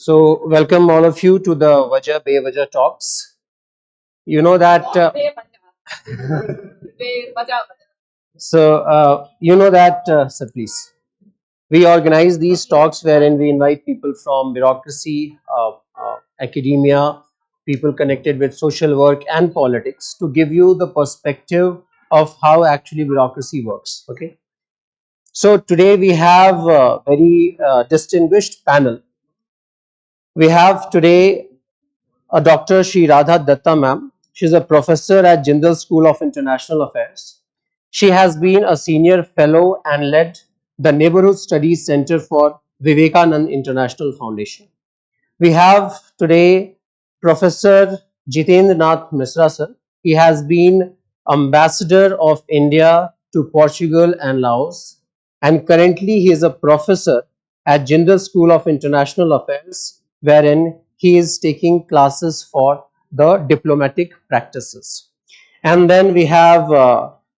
Welcome all of you to the Wajah-Bewajah talks. You know that. Sir, please. We organize these talks wherein we invite people from bureaucracy, academia, people connected with social work and politics to give you the perspective of how actually bureaucracy works. Okay. So today we have a very distinguished panel. We have today a Dr. Shri Radha Datta ma'am. She's a professor at Jindal School of International Affairs. She has been a senior fellow and led the Neighborhood Studies Center for Vivekanand International Foundation. We have today Professor Jitendra Nath Misra sir. He has been Ambassador of India to Portugal and Laos, and currently he is a professor at Jindal School of International Affairs, wherein he is taking classes for the diplomatic practices. And then we have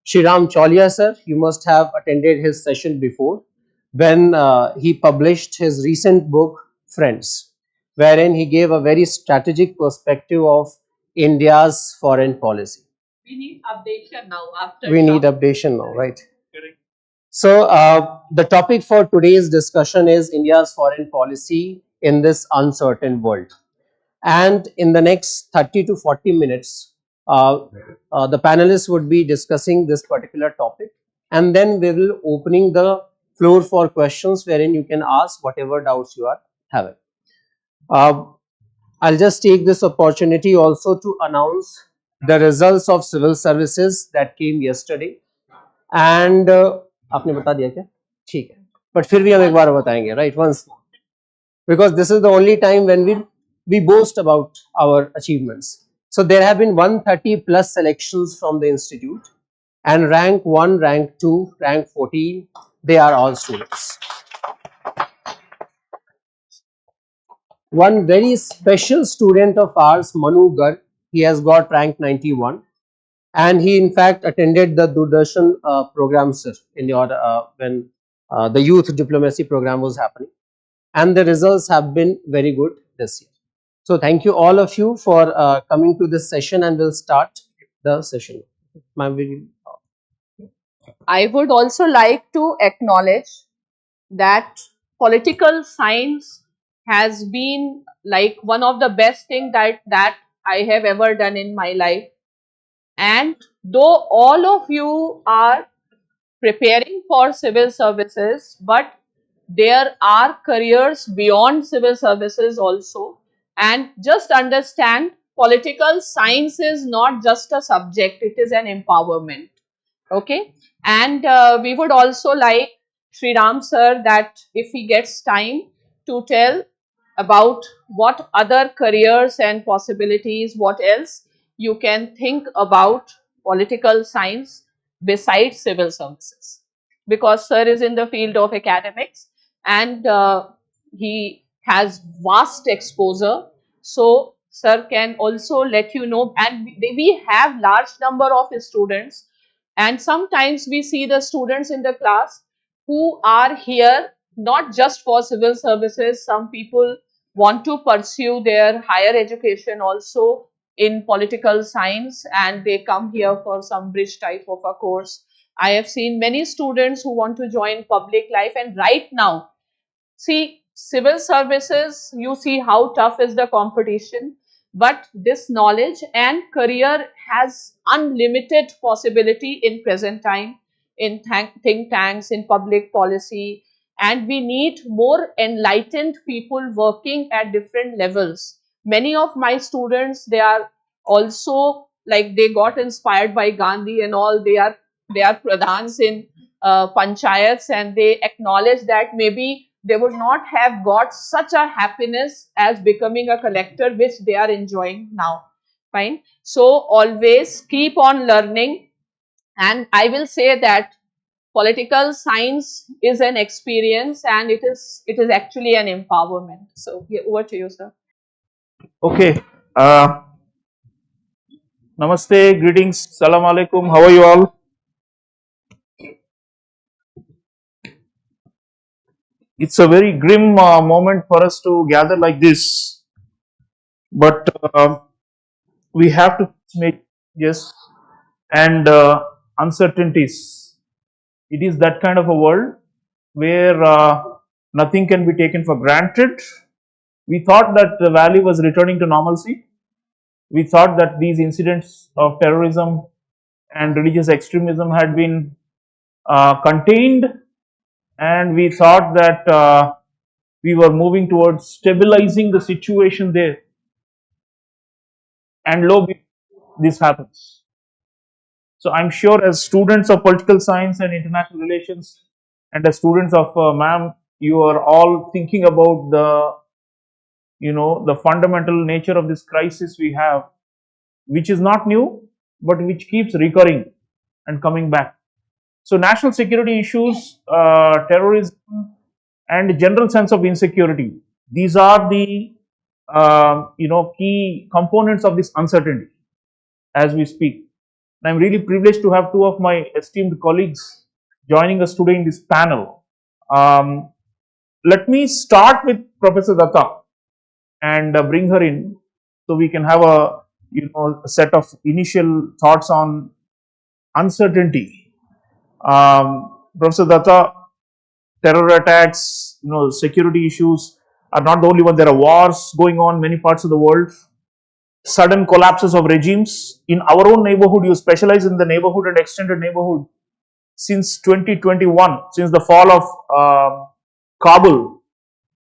Shriram Cholia sir. You must have attended his session before when he published his recent book Friends, wherein he gave a very strategic perspective of India's foreign policy. We need updation now after. We need updation now, right? So, the topic for today's discussion is India's foreign policy in this uncertain world. And in the next 30 to 40 minutes, the panelists would be discussing this particular topic, and then we will opening the floor for questions wherein you can ask whatever doubts you are having. I'll just take this opportunity also to announce the results of civil services that came yesterday. And आपने बता दिया क्या? ठीक है. But फिर भी हम एक बार बताएंगे, right? Once more, because this is the only time when we boast about our achievements. So there have been 130 plus selections from the institute, and rank 1, rank 2, rank 14, they are all students. One very special student of ours, Manu Garg, he has got rank 91, and he in fact attended the Doordarshan program, sir, in your when the youth diplomacy program was happening, and the results have been very good this year. So thank you all of you for coming to this session, and we'll start the session. I would also like to acknowledge that political science has been like one of the best things that I have ever done in my life. And though all of you are preparing for civil services, but there are careers beyond civil services also. And just understand, political science is not just a subject, it is an empowerment. Okay. And we would also like Sri Ram sir that if he gets time to tell about what other careers and possibilities, what else you can think about political science besides civil services, because sir is in the field of academics and he has vast exposure. So sir can also let you know, and we have large number of students, and sometimes we see the students in the class who are here not just for civil services. Some people want to pursue their higher education also in political science, and they come here for some bridge type of a course. I have seen many students who want to join public life, and right now, see, civil services, you see how tough is the competition, but this knowledge and career has unlimited possibility in present time in think tanks, in public policy, and we need more enlightened people working at different levels. Many of my students, they are also like they got inspired by Gandhi and all. They are pradhans in panchayats, and they acknowledge that maybe they would not have got such a happiness as becoming a collector, which they are enjoying now. Fine. So always keep on learning, and I will say that political science is an experience, and it is actually an empowerment. So yeah, over to you, sir. Okay. Namaste, greetings, salam alaikum. How are you all? It's a very grim moment for us to gather like this, but we have to make yes and uncertainties. It is that kind of a world where nothing can be taken for granted. We thought that the valley was returning to normalcy. We thought that these incidents of terrorism and religious extremism had been contained, and we thought that we were moving towards stabilizing the situation there. And this happens. So I'm sure, as students of political science and international relations, and as students of MAM, you are all thinking about the fundamental nature of this crisis we have, which is not new, but which keeps recurring and coming back. So national security issues, terrorism, and general sense of insecurity. These are the key components of this uncertainty as we speak. And I'm really privileged to have two of my esteemed colleagues joining us today in this panel. Let me start with Professor Datta and bring her in so we can have a set of initial thoughts on uncertainty. Professor Datta, terror attacks, security issues are not the only one. There are wars going on in many parts of the world. Sudden collapses of regimes in our own neighborhood. You specialize in the neighborhood and extended neighborhood. Since 2021, since the fall of Kabul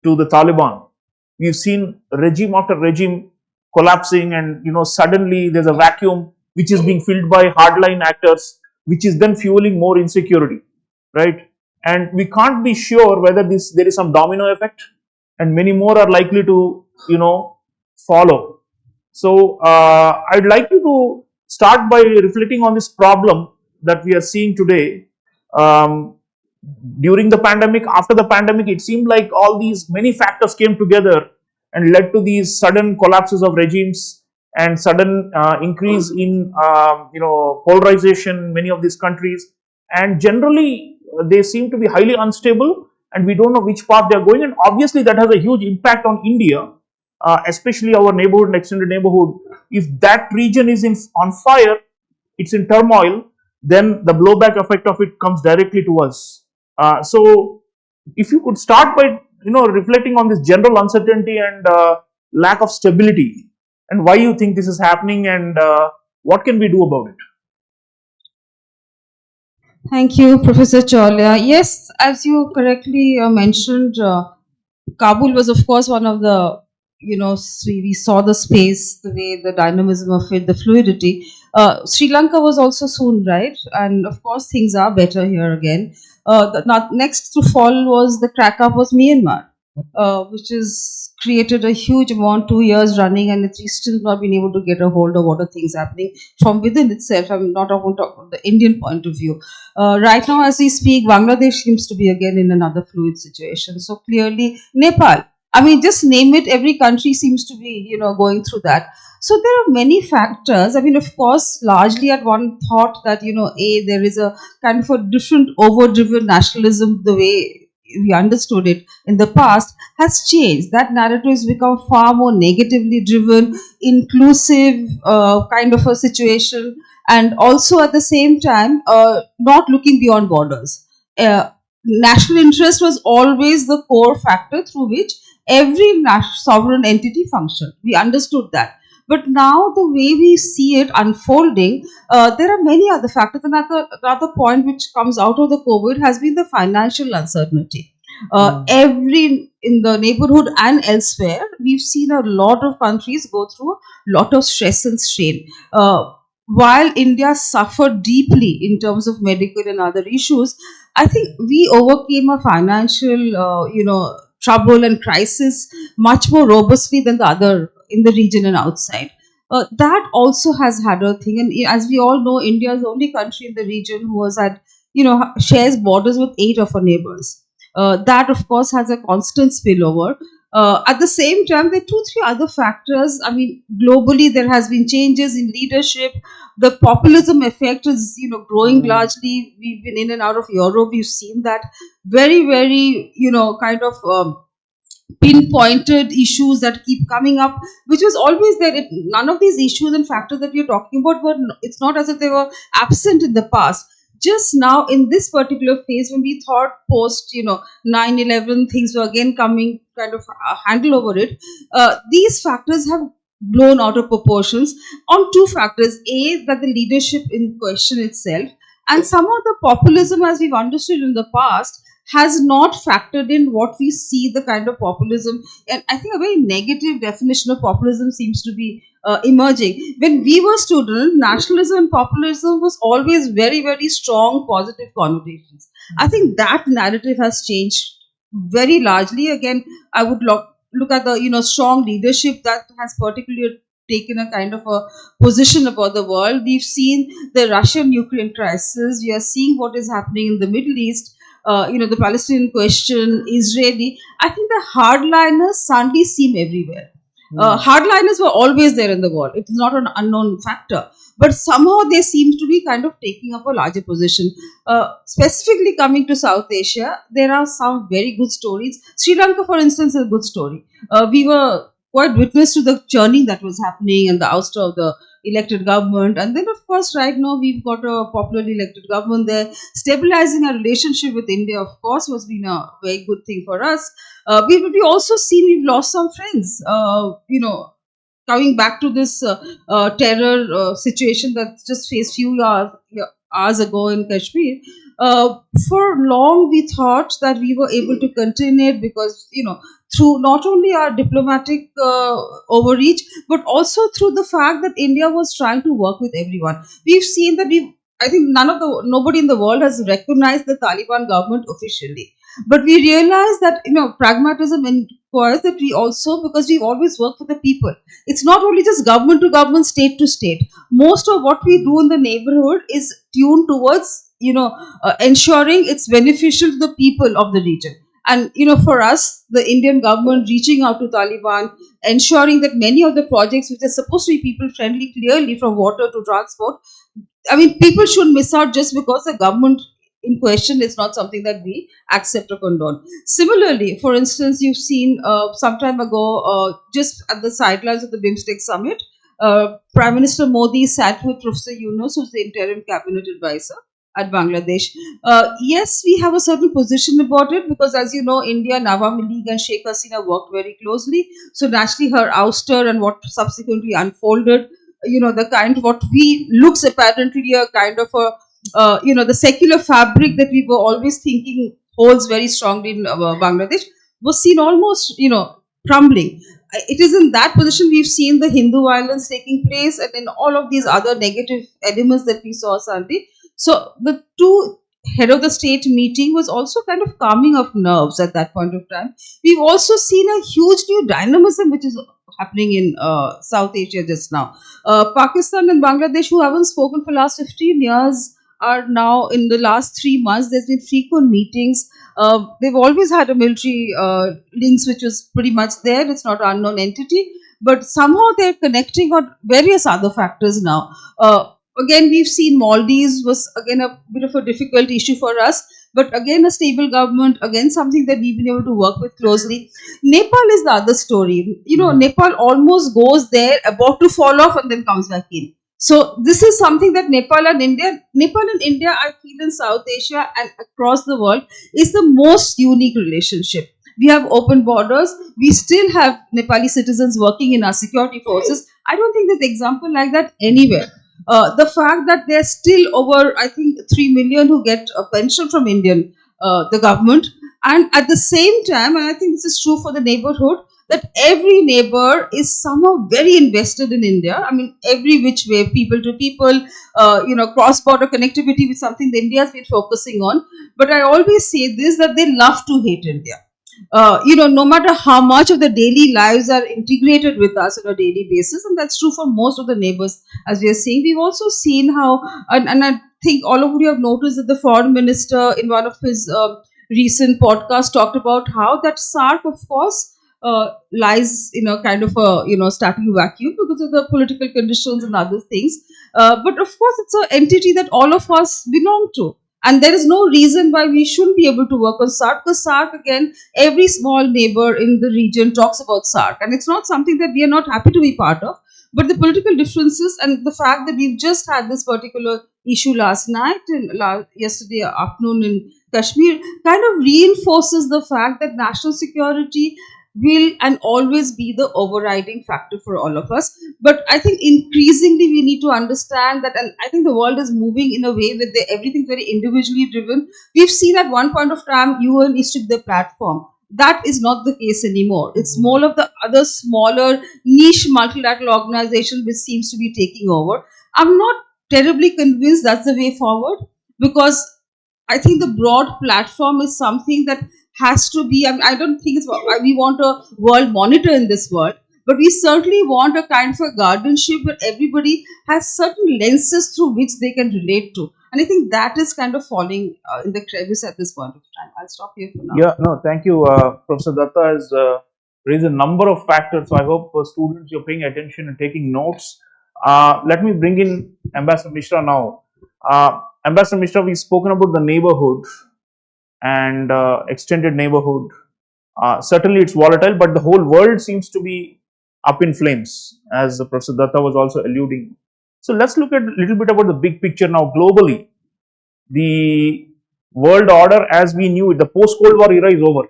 to the Taliban, we've seen regime after regime collapsing, and suddenly there's a vacuum which is being filled by hardline actors, which is then fueling more insecurity, right? And we can't be sure whether there is some domino effect, and many more are likely to follow. So I'd like you to start by reflecting on this problem that we are seeing today. Um, During the pandemic, after the pandemic, it seemed like all these many factors came together and led to these sudden collapses of regimes and sudden increase in polarization in many of these countries, and generally they seem to be highly unstable, and we don't know which path they are going, and obviously that has a huge impact on India, especially our neighborhood and extended neighborhood. If that region is on fire, it's in turmoil, then the blowback effect of it comes directly to us. So, if you could start by reflecting on this general uncertainty and lack of stability, and why you think this is happening, and what can we do about it? Thank you, Professor Cholia. Yes, as you correctly mentioned, Kabul was, of course, one of the, we saw the space, the way, the dynamism of it, the fluidity. Sri Lanka was also soon, right? And of course, things are better here again. Next to fall was the crack up was Myanmar, which has created a huge amount, 2 years running, and it's still not been able to get a hold of what are things happening from within itself. I'm not talking about the Indian point of view. Right now, as we speak, Bangladesh seems to be again in another fluid situation. So clearly, Nepal. I mean, just name it. Every country seems to be, going through that. So there are many factors. I mean, of course, largely at one thought that there is a kind of a different overdriven nationalism. The way we understood it in the past has changed. That narrative has become far more negatively driven, inclusive kind of a situation, and also at the same time not looking beyond borders. National interest was always the core factor through which every sovereign entity functioned. We understood that. But now the way we see it unfolding, there are many other factors. Another point which comes out of the COVID has been the financial uncertainty. Every in the neighborhood and elsewhere, we've seen a lot of countries go through a lot of stress and strain. While India suffered deeply in terms of medical and other issues, I think we overcame a financial, trouble and crisis much more robustly than the other in the region and outside. That also has had a thing, and as we all know, India is the only country in the region who has had, shares borders with 8 of our neighbors. That, of course, has a constant spillover. At the same time, there are two, three other factors. I mean, globally, there has been changes in leadership. The populism effect is, growing largely. We've been in and out of Europe. We've seen that very, very, kind of pinpointed issues that keep coming up, which was always there. None of these issues and factors that we're talking about were, it's not as if they were absent in the past. Just now, in this particular phase, when we thought post, 9/11, things were again coming, kind of handle over it, these factors have blown out of proportions on two factors. A, that the leadership in question itself, and some of the populism, as we've understood in the past, has not factored in what we see the kind of populism. And I think a very negative definition of populism seems to be emerging. When we were students, nationalism and populism was always very, very strong positive connotations. I think that narrative has changed very largely. Again, I would look at the strong leadership that has particularly taken a kind of a position about the world. We've seen the Russian Ukraine crisis. We are seeing what is happening in the Middle East. The Palestinian question, Israeli. I think the hardliners suddenly seem everywhere. Hardliners were always there in the world. It is not an unknown factor. But somehow they seem to be kind of taking up a larger position. Specifically coming to South Asia, there are some very good stories. Sri Lanka, for instance, is a good story. We were quite witness to the churning that was happening and the ouster of the elected government. And then, of course, right now we've got a popularly elected government there. Stabilizing our relationship with India, of course, was been a very good thing for us. We also seen we've lost some friends. Coming back to this terror situation that just faced few hours ago in Kashmir. For long, we thought that we were able to contain it because through not only our diplomatic overreach, but also through the fact that India was trying to work with everyone. We've seen that I think nobody in the world has recognized the Taliban government officially. But we realize that pragmatism requires that we also, because we've always worked for the people. It's not only just government to government, state to state. Most of what we do in the neighborhood is tuned towards ensuring it's beneficial to the people of the region. And for us, the Indian government reaching out to Taliban, ensuring that many of the projects which are supposed to be people friendly, clearly from water to transport, I mean, people should miss out just because the government in question is not something that we accept or condone. Similarly, for instance, you've seen some time ago, just at the sidelines of the BIMSTEC summit, Prime Minister Modi sat with Professor Yunus, who's the interim cabinet advisor at Bangladesh. Yes, we have a certain position about it because, as you know, India, Awami League, and Sheikh Hasina worked very closely. So naturally, her ouster and what subsequently unfolded, the kind of what we looks apparently a kind of a the secular fabric that we were always thinking holds very strongly in Bangladesh was seen almost crumbling. It is in that position we've seen the Hindu violence taking place and then all of these other negative elements that we saw Sunday. So the two head of the state meeting was also kind of calming of nerves at that point of time. We've also seen a huge new dynamism which is happening in South Asia just now. Pakistan and Bangladesh, who haven't spoken for last 15 years, are now in the last 3 months. There's been frequent meetings. They've always had a military links, which was pretty much there. It's not an unknown entity, but somehow they're connecting on various other factors now. Again, we've seen Maldives was again a bit of a difficult issue for us, but again a stable government, again something that we've been able to work with closely. Nepal is the other story. Nepal almost goes there, about to fall off, and then comes back in. So this is something that Nepal and India, I feel in South Asia and across the world is the most unique relationship. We have open borders. We still have Nepali citizens working in our security forces. I don't think there's example like that anywhere. The fact that there's still over, I think, 3 million who get a pension from the government, and at the same time, and I think this is true for the neighborhood, that every neighbor is somehow very invested in India. I mean, every which way, people to people, cross-border connectivity with something that India has been focusing on. But I always say this, that they love to hate India. No matter how much of the daily lives are integrated with us on a daily basis, and that's true for most of the neighbors, as we are seeing. We've also seen how, and I think all of you have noticed that the foreign minister in one of his recent podcasts talked about how that SARC, of course, lies in a kind of a static vacuum because of the political conditions and other things. But of course, it's an entity that all of us belong to. And there is no reason why we shouldn't be able to work on SARC, because SARC, again, every small neighbor in the region talks about SARC. And it's not something that we are not happy to be part of. But the political differences and the fact that we've just had this particular issue last night and yesterday afternoon in Kashmir kind of reinforces the fact that national security will and always be the overriding factor for all of us. But I think increasingly we need to understand that, and I think the world is moving in a way where everything's very individually driven. We've seen at one point of time UN is to be the platform. That is not the case anymore. It's more of the other smaller niche multilateral organization which seems to be taking over. I'm not terribly convinced that's the way forward, because I think the broad platform is something that has to be. I don't think we want a world monitor in this world, but we certainly want a kind of a guardianship where everybody has certain lenses through which they can relate to. And I think that is kind of falling in the crevice at this point of time. I'll stop here for now. Yeah, no, thank you. Professor Datta has raised a number of factors. So I hope students, you're paying attention and taking notes. Let me bring in Ambassador Mishra now. Ambassador Mishra, we've spoken about the neighborhood and extended neighborhood. Certainly it's volatile, but the whole world seems to be up in flames, as Professor Datta was also alluding. So let's look at a little bit about the big picture now globally. The world order as we knew it, the post-Cold War era is over.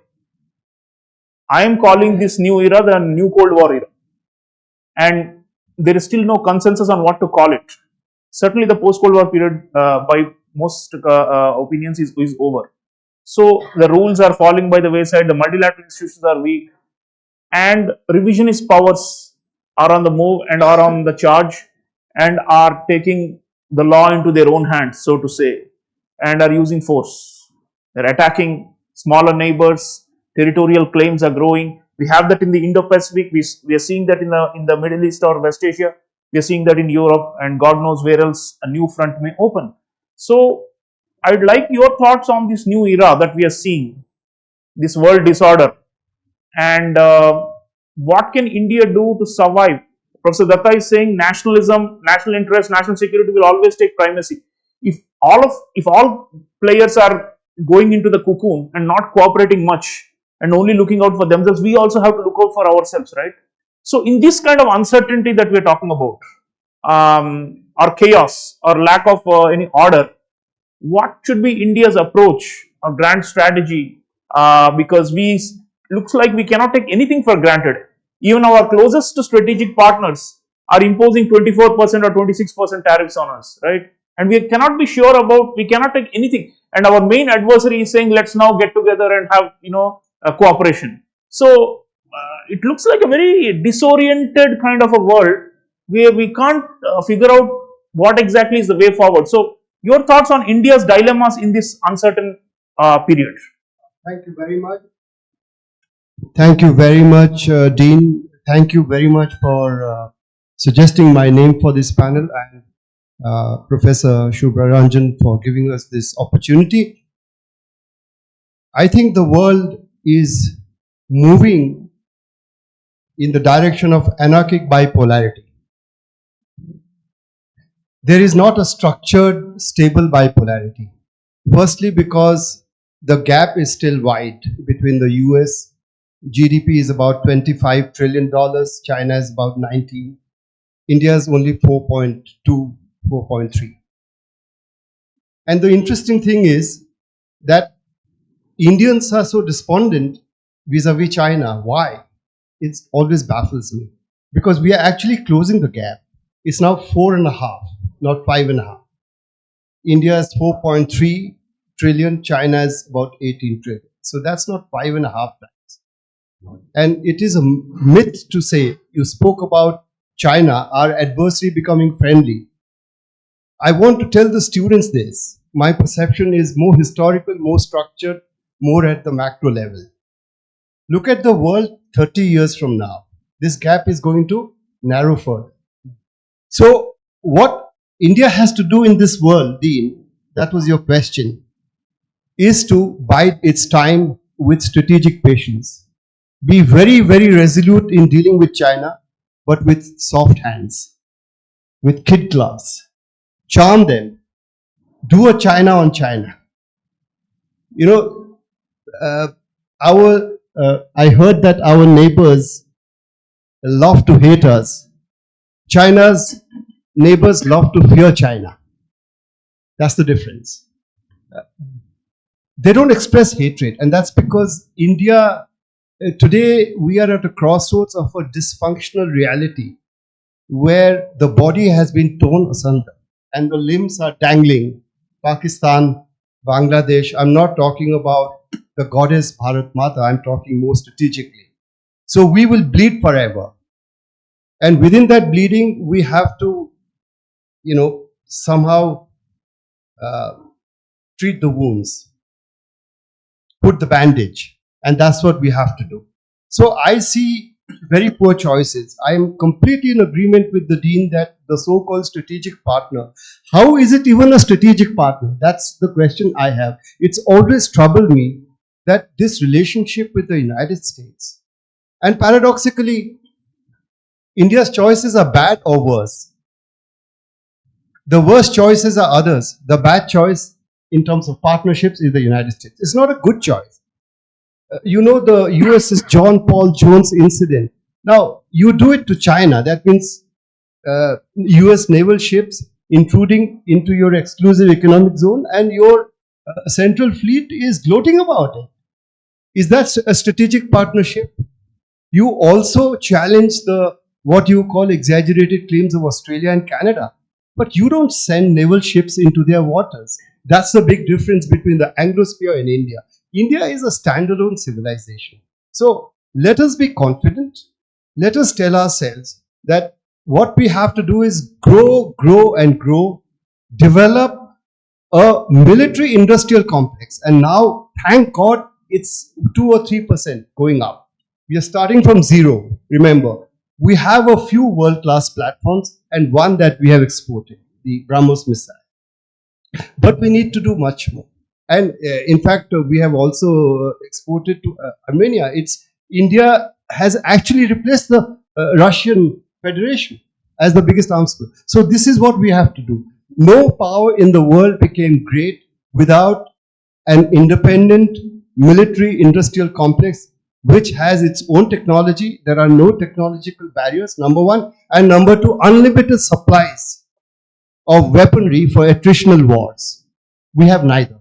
I am calling this new era the new Cold War era. And there is still no consensus on what to call it. Certainly the post-Cold War period, by most opinions, is over. So the rules are falling by the wayside, the multilateral institutions are weak, and revisionist powers are on the move and are on the charge and are taking the law into their own hands, so to say, and are using force. They're attacking smaller neighbors, territorial claims are growing. We have that in the Indo-Pacific, we are seeing that in the Middle East or West Asia, we are seeing that in Europe, and God knows where else a new front may open. So I'd like your thoughts on this new era that we are seeing, this world disorder, and what can India do to survive? Professor Datta is saying nationalism, national interest, national security will always take primacy. If all players are going into the cocoon and not cooperating much and only looking out for themselves, we also have to look out for ourselves, right? So in this kind of uncertainty that we are talking about, or chaos or lack of any order, what should be India's approach or grand strategy? Because looks like we cannot take anything for granted. Even our closest strategic partners are imposing 24% or 26% tariffs on us, right? And we cannot be sure about, we cannot take anything. And our main adversary is saying, let's now get together and have, a cooperation. So it looks like a very disoriented kind of a world where we can't figure out what exactly is the way forward. So your thoughts on India's dilemmas in this uncertain period? Thank you very much. Thank you very much, Dean. Thank you very much for suggesting my name for this panel, and Professor Shubhra Ranjan for giving us this opportunity. I think the world is moving in the direction of anarchic bipolarity. There is not a structured, stable bipolarity. Firstly, because the gap is still wide between the US. GDP is about $25 trillion, China is about 19, India is only 4.2, 4.3. And the interesting thing is that Indians are so despondent vis-a-vis China. Why? It always baffles me. Because we are actually closing the gap. It's now 4.5, not 5.5. India is 4.3 trillion, China is about 18 trillion. So that's not 5.5 times. And it is a myth to say, you spoke about China, our adversary becoming friendly. I want to tell the students this. My perception is more historical, more structured, more at the macro level. Look at the world 30 years from now. This gap is going to narrow further. So what India has to do in this world, Dean, that was your question, is to bide its time with strategic patience. Be very, very resolute in dealing with China, but with soft hands, with kid gloves. Charm them. Do a China on China. You know, I heard that our neighbors love to hate us. China's neighbors love to fear China. That's the difference. They don't express hatred, and that's because India, today we are at a crossroads of a dysfunctional reality where the body has been torn asunder and the limbs are dangling. Pakistan, Bangladesh, I'm not talking about the goddess Bharat Mata, I'm talking more strategically. So we will bleed forever. And within that bleeding, we have to, somehow uh, treat the wounds, put the bandage. And that's what we have to do. So I see very poor choices. I am completely in agreement with the Dean that the so-called strategic partner, how is it even a strategic partner? That's the question I have. It's always troubled me that this relationship with the United States, and paradoxically, India's choices are bad or worse. The worst choices are others. The bad choice in terms of partnerships is the United States. It's not a good choice. The USS John Paul Jones incident. Now, you do it to China. That means US naval ships intruding into your exclusive economic zone, and your central fleet is gloating about it. Is that a strategic partnership? You also challenge the what you call exaggerated claims of Australia and Canada, but you don't send naval ships into their waters. That's the big difference between the Anglosphere and India. India is a standalone civilization. So let us be confident. Let us tell ourselves that what we have to do is grow, grow, and grow, develop a military industrial complex. And now, thank God, it's 2 or 3% going up. We are starting from zero. Remember, we have a few world-class platforms and one that we have exported, the BrahMos missile. But we need to do much more. And in fact, we have also exported to Armenia. India has actually replaced the Russian Federation as the biggest arms player. So this is what we have to do. No power in the world became great without an independent military industrial complex which has its own technology. There are no technological barriers, number one. And number two, unlimited supplies of weaponry for attritional wars. We have neither.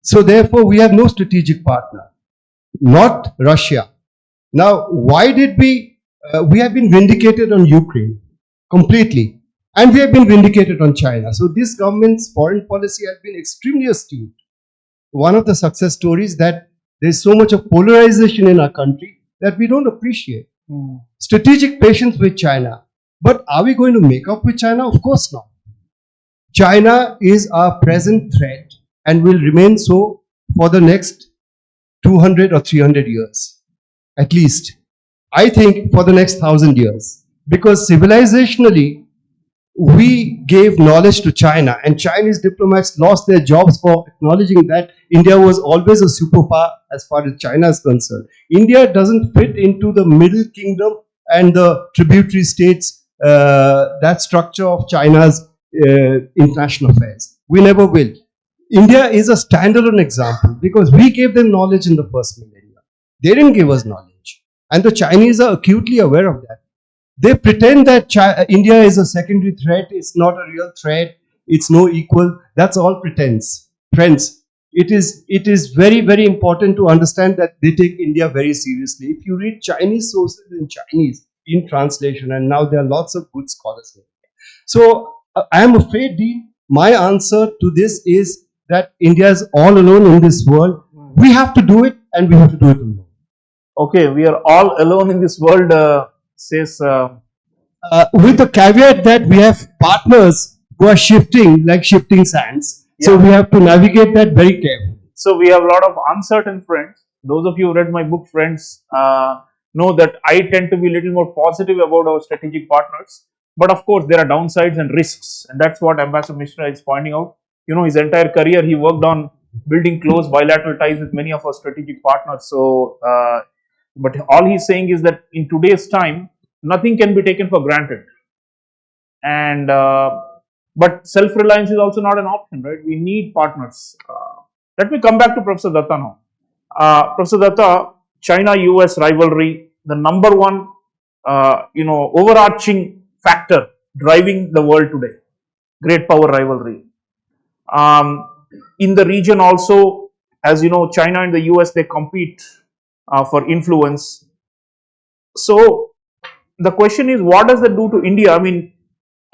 So therefore, we have no strategic partner, not Russia. Now, why did we have been vindicated on Ukraine completely, and we have been vindicated on China. So this government's foreign policy has been extremely astute. One of the success stories that there's so much of polarization in our country that we don't appreciate. Strategic patience with China. But are we going to make up with China? Of course not. China is our present threat and will remain so for the next 200 or 300 years. At least. I think for the next 1,000 years. Because civilizationally, we gave knowledge to China, and Chinese diplomats lost their jobs for acknowledging that India was always a superpower as far as China is concerned. India doesn't fit into the Middle Kingdom and the tributary states, that structure of China's international affairs. We never will. India is a standalone example because we gave them knowledge in the first millennium. They didn't give us knowledge. And the Chinese are acutely aware of that. They pretend that India is a secondary threat. It's not a real threat. It's no equal. That's all pretense. Friends, it is very, very important to understand that they take India very seriously. If you read Chinese sources in Chinese in translation, and now there are lots of good scholars here. So I am afraid, Dean, my answer to this is that India is all alone in this world. We have to do it, and we have to do it alone. Okay, we are all alone in this world, says. With the caveat that we have partners who are shifting like shifting sands. So we have to navigate that very carefully. So we have a lot of uncertain friends. Those of you who read my book, friends, know that I tend to be a little more positive about our strategic partners. But of course, there are downsides and risks, and that's what Ambassador Mishra is pointing out. You know, his entire career he worked on building close bilateral ties with many of our strategic partners. So But all he's saying is that in today's time, nothing can be taken for granted. And but self-reliance is also not an option, right? We need partners. Let me come back to Professor Datta now. Professor Datta, China-US rivalry, the number one, overarching factor driving the world today. Great power rivalry. Um, in the region also, as you know, China and the US, they compete for influence. So the question is, what does that do to India? I mean,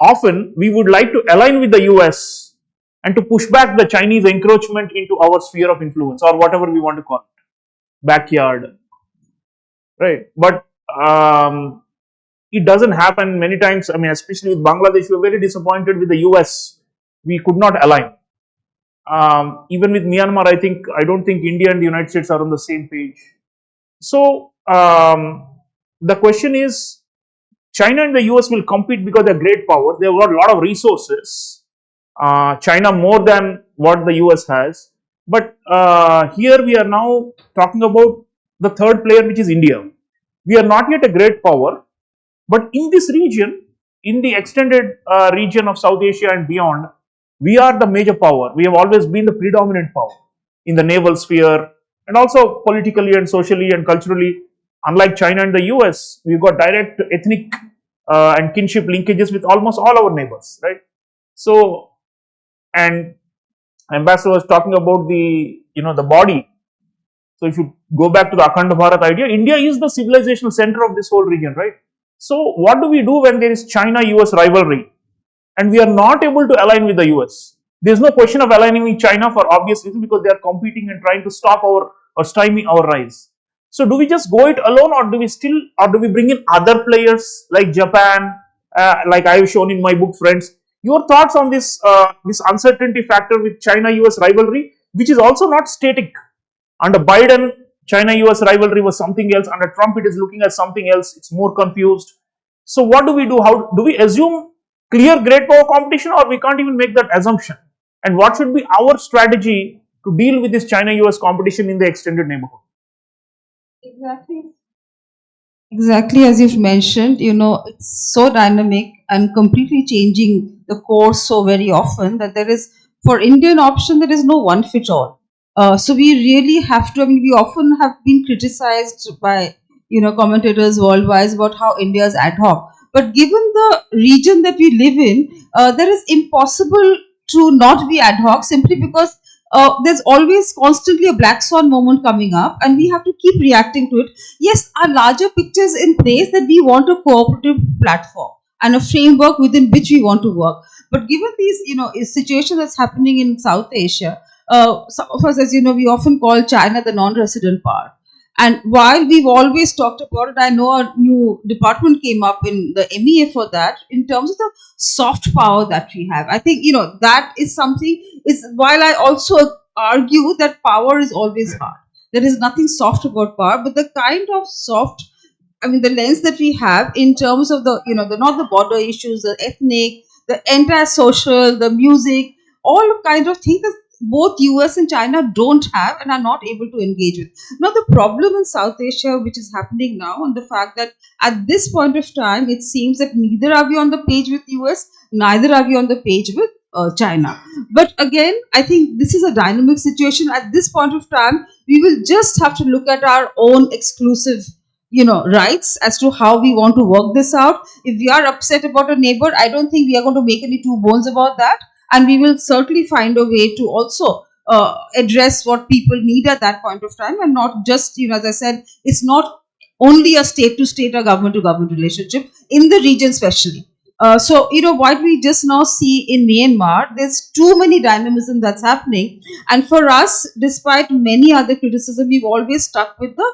often we would like to align with the US and to push back the Chinese encroachment into our sphere of influence, or whatever we want to call it, backyard, right? But it doesn't happen many times. I mean, especially with Bangladesh, we were very disappointed with the US. We could not align. Even with Myanmar, I don't think India and the United States are on the same page. So the question is, China and the US will compete because they're great power. They've got a lot of resources. China more than what the US has. But here we are now talking about the third player, which is India. We are not yet a great power, but in this region, in the extended region of South Asia and beyond, we are the major power. We have always been the predominant power in the naval sphere, and also politically and socially and culturally. Unlike China and the US, we've got direct ethnic and kinship linkages with almost all our neighbors, right? So, and Ambassador was talking about the body. So if you go back to the Akhand Bharat idea, India is the civilizational center of this whole region, right? So what do we do when there is China-US rivalry and we are not able to align with the US? There's no question of aligning with China for obvious reasons, because they are competing and trying to stop or stymie our rise. So do we just go it alone, or do we bring in other players like Japan, like I have shown in my book, Friends? Your thoughts on this uncertainty factor with China-US rivalry, which is also not static. Under Biden, China-US rivalry was something else. Under Trump, it is looking at something else. It's more confused. So what do we do? How do we assume clear great power competition, or we can't even make that assumption? And what should be our strategy to deal with this China-US competition in the extended neighborhood? Exactly. Exactly as you've mentioned, it's so dynamic and completely changing the course so very often that for Indian option, there is no one fit all. So we really have to, we often have been criticized by, commentators worldwide about how India is ad hoc. But given the region that we live in, there is impossible to not be ad hoc, simply because there's always constantly a black swan moment coming up, and we have to keep reacting to it. Yes, our larger picture is in place, that we want a cooperative platform and a framework within which we want to work. But given these, situation that's happening in South Asia, some of us, as you know, we often call China the non-resident power. And while we've always talked about it, I know a new department came up in the MEA for that, in terms of the soft power that we have. I think, that is something, while I also argue that power is always hard. There is nothing soft about power, but the kind of soft, the lens that we have in terms of not the border issues, the ethnic, the entire social, the music, all kind of things that both US and China don't have and are not able to engage with. Now, the problem in South Asia, which is happening now, and the fact that at this point of time, it seems that neither are we on the page with US, neither are we on the page with China. But again, I think this is a dynamic situation. At this point of time, we will just have to look at our own exclusive rights as to how we want to work this out. If we are upset about a neighbor, I don't think we are going to make any two bones about that, and we will certainly find a way to also address what people need at that point of time, and not just, as I said, it's not only a state to state or government to government relationship in the region, especially. So, what we just now see in Myanmar, there's too many dynamism that's happening. And for us, despite many other criticism, we've always stuck with the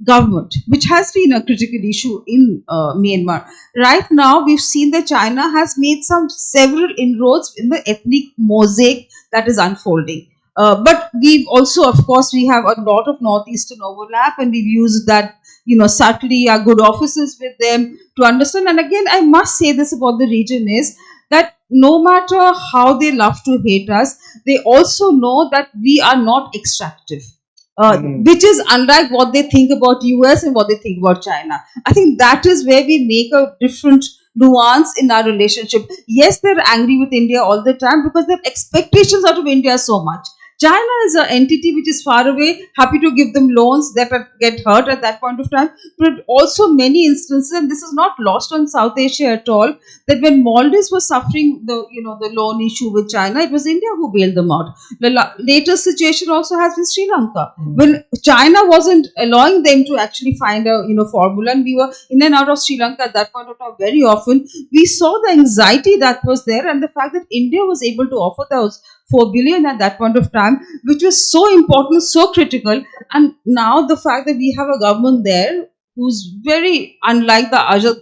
government, which has been a critical issue in Myanmar. Right now, we've seen that China has made several inroads in the ethnic mosaic that is unfolding. But we've also, of course, we have a lot of northeastern overlap, and we've used that, subtly, our good offices with them to understand. And again, I must say this about the region is that no matter how they love to hate us, they also know that we are not extractive. which is unlike what they think about US and what they think about China. I think that is where we make a different nuance in our relationship. Yes, they're angry with India all the time because their expectations out of India are so much. China is an entity which is far away, happy to give them loans that get hurt at that point of time. But also many instances, and this is not lost on South Asia at all, that when Maldives was suffering the loan issue with China, it was India who bailed them out. The latest situation also has been Sri Lanka. When China wasn't allowing them to actually find a formula, and we were in and out of Sri Lanka at that point of time very often, we saw the anxiety that was there, and the fact that India was able to offer those 4 billion at that point of time, which was so important, so critical. And now the fact that we have a government there who's very unlike the other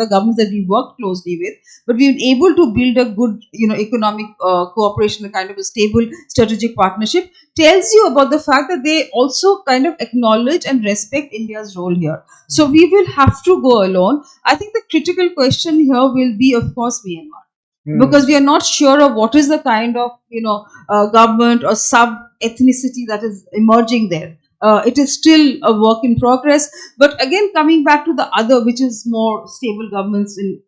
governments that we work closely with, but we've been able to build a good, economic cooperation, a kind of a stable strategic partnership, tells you about the fact that they also kind of acknowledge and respect India's role here. So we will have to go alone. I think the critical question here will be, of course, Myanmar, because we are not sure of what is the kind of government or sub ethnicity that is emerging there. It is still a work in progress. But again, coming back to the other, which is more stable governments in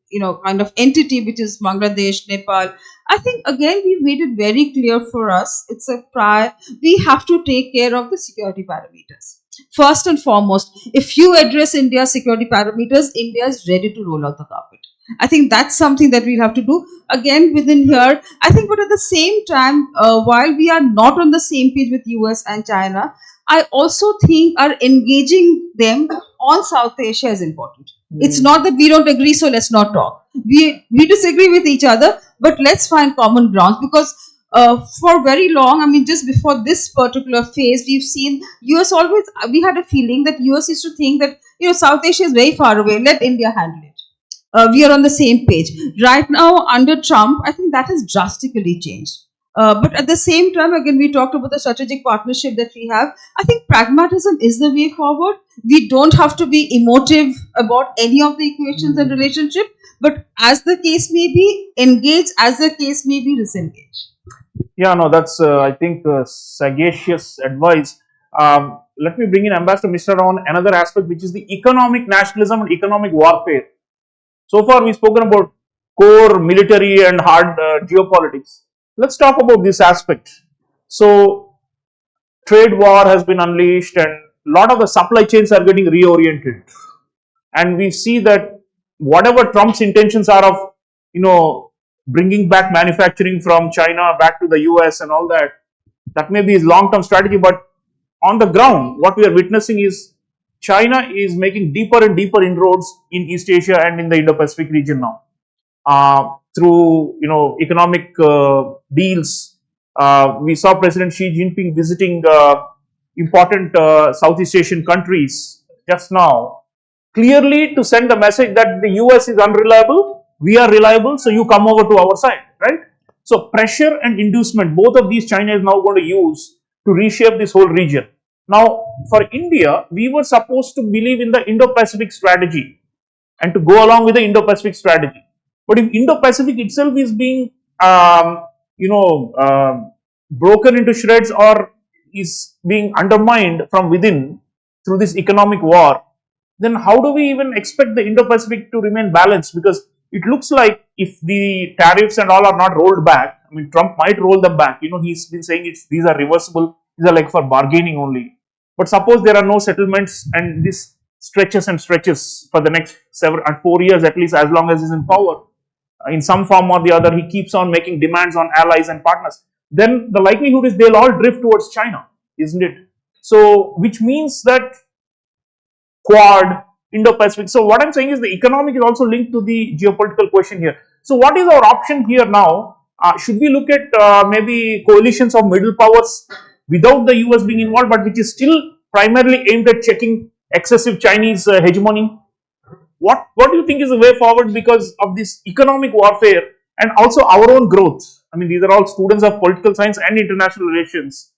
kind of entity, which is Bangladesh, Nepal, I think again we've made it very clear for us. It's a prior. We have to take care of the security parameters. First and foremost, if you address India's security parameters, India is ready to roll out the carpet. I think that's something that we'll have to do again within here. I think, but at the same time, while we are not on the same page with US and China, I also think our engaging them on South Asia is important. It's not that we don't agree, so let's not talk. We disagree with each other, but let's find common grounds, because for very long, I mean, just before this particular phase, we've seen US always. We had a feeling that US used to think that South Asia is very far away. Let India handle it. We are on the same page. Right now, under Trump, I think that has drastically changed. But at the same time, again, we talked about the strategic partnership that we have. I think pragmatism is the way forward. We don't have to be emotive about any of the equations and relationship, but as the case may be, engage, as the case may be, disengage. Yeah, no, that's I think sagacious advice. Let me bring in Ambassador Mr. on another aspect, which is the economic nationalism and economic warfare. So far, we've spoken about core military and hard geopolitics. Let's talk about this aspect. So, trade war has been unleashed, and a lot of the supply chains are getting reoriented. And we see that whatever Trump's intentions are of, bringing back manufacturing from China back to the US and all that, that may be his long-term strategy. But on the ground, what we are witnessing is China is making deeper and deeper inroads in East Asia and in the Indo-Pacific region now, through economic deals. We saw President Xi Jinping visiting important Southeast Asian countries just now, clearly to send the message that the US is unreliable, we are reliable, so you come over to our side, right? So pressure and inducement, both of these China is now going to use to reshape this whole region. Now, for India, we were supposed to believe in the Indo-Pacific strategy and to go along with the Indo-Pacific strategy. But if Indo-Pacific itself is being, broken into shreds or is being undermined from within through this economic war, then how do we even expect the Indo-Pacific to remain balanced? Because it looks like if the tariffs and all are not rolled back, I mean, Trump might roll them back. He's been saying these are reversible. These are like for bargaining only. But suppose there are no settlements and this stretches and stretches for the next 4 years at least, as long as he's in power, in some form or the other, he keeps on making demands on allies and partners. Then the likelihood is they'll all drift towards China, isn't it? So, which means that Quad, Indo-Pacific. So, what I'm saying is the economic is also linked to the geopolitical question here. So, what is our option here now? Should we look at maybe coalitions of middle powers without the US being involved, but which is still primarily aimed at checking excessive Chinese hegemony? What do you think is the way forward because of this economic warfare and also our own growth? I mean, these are all students of political science and international relations.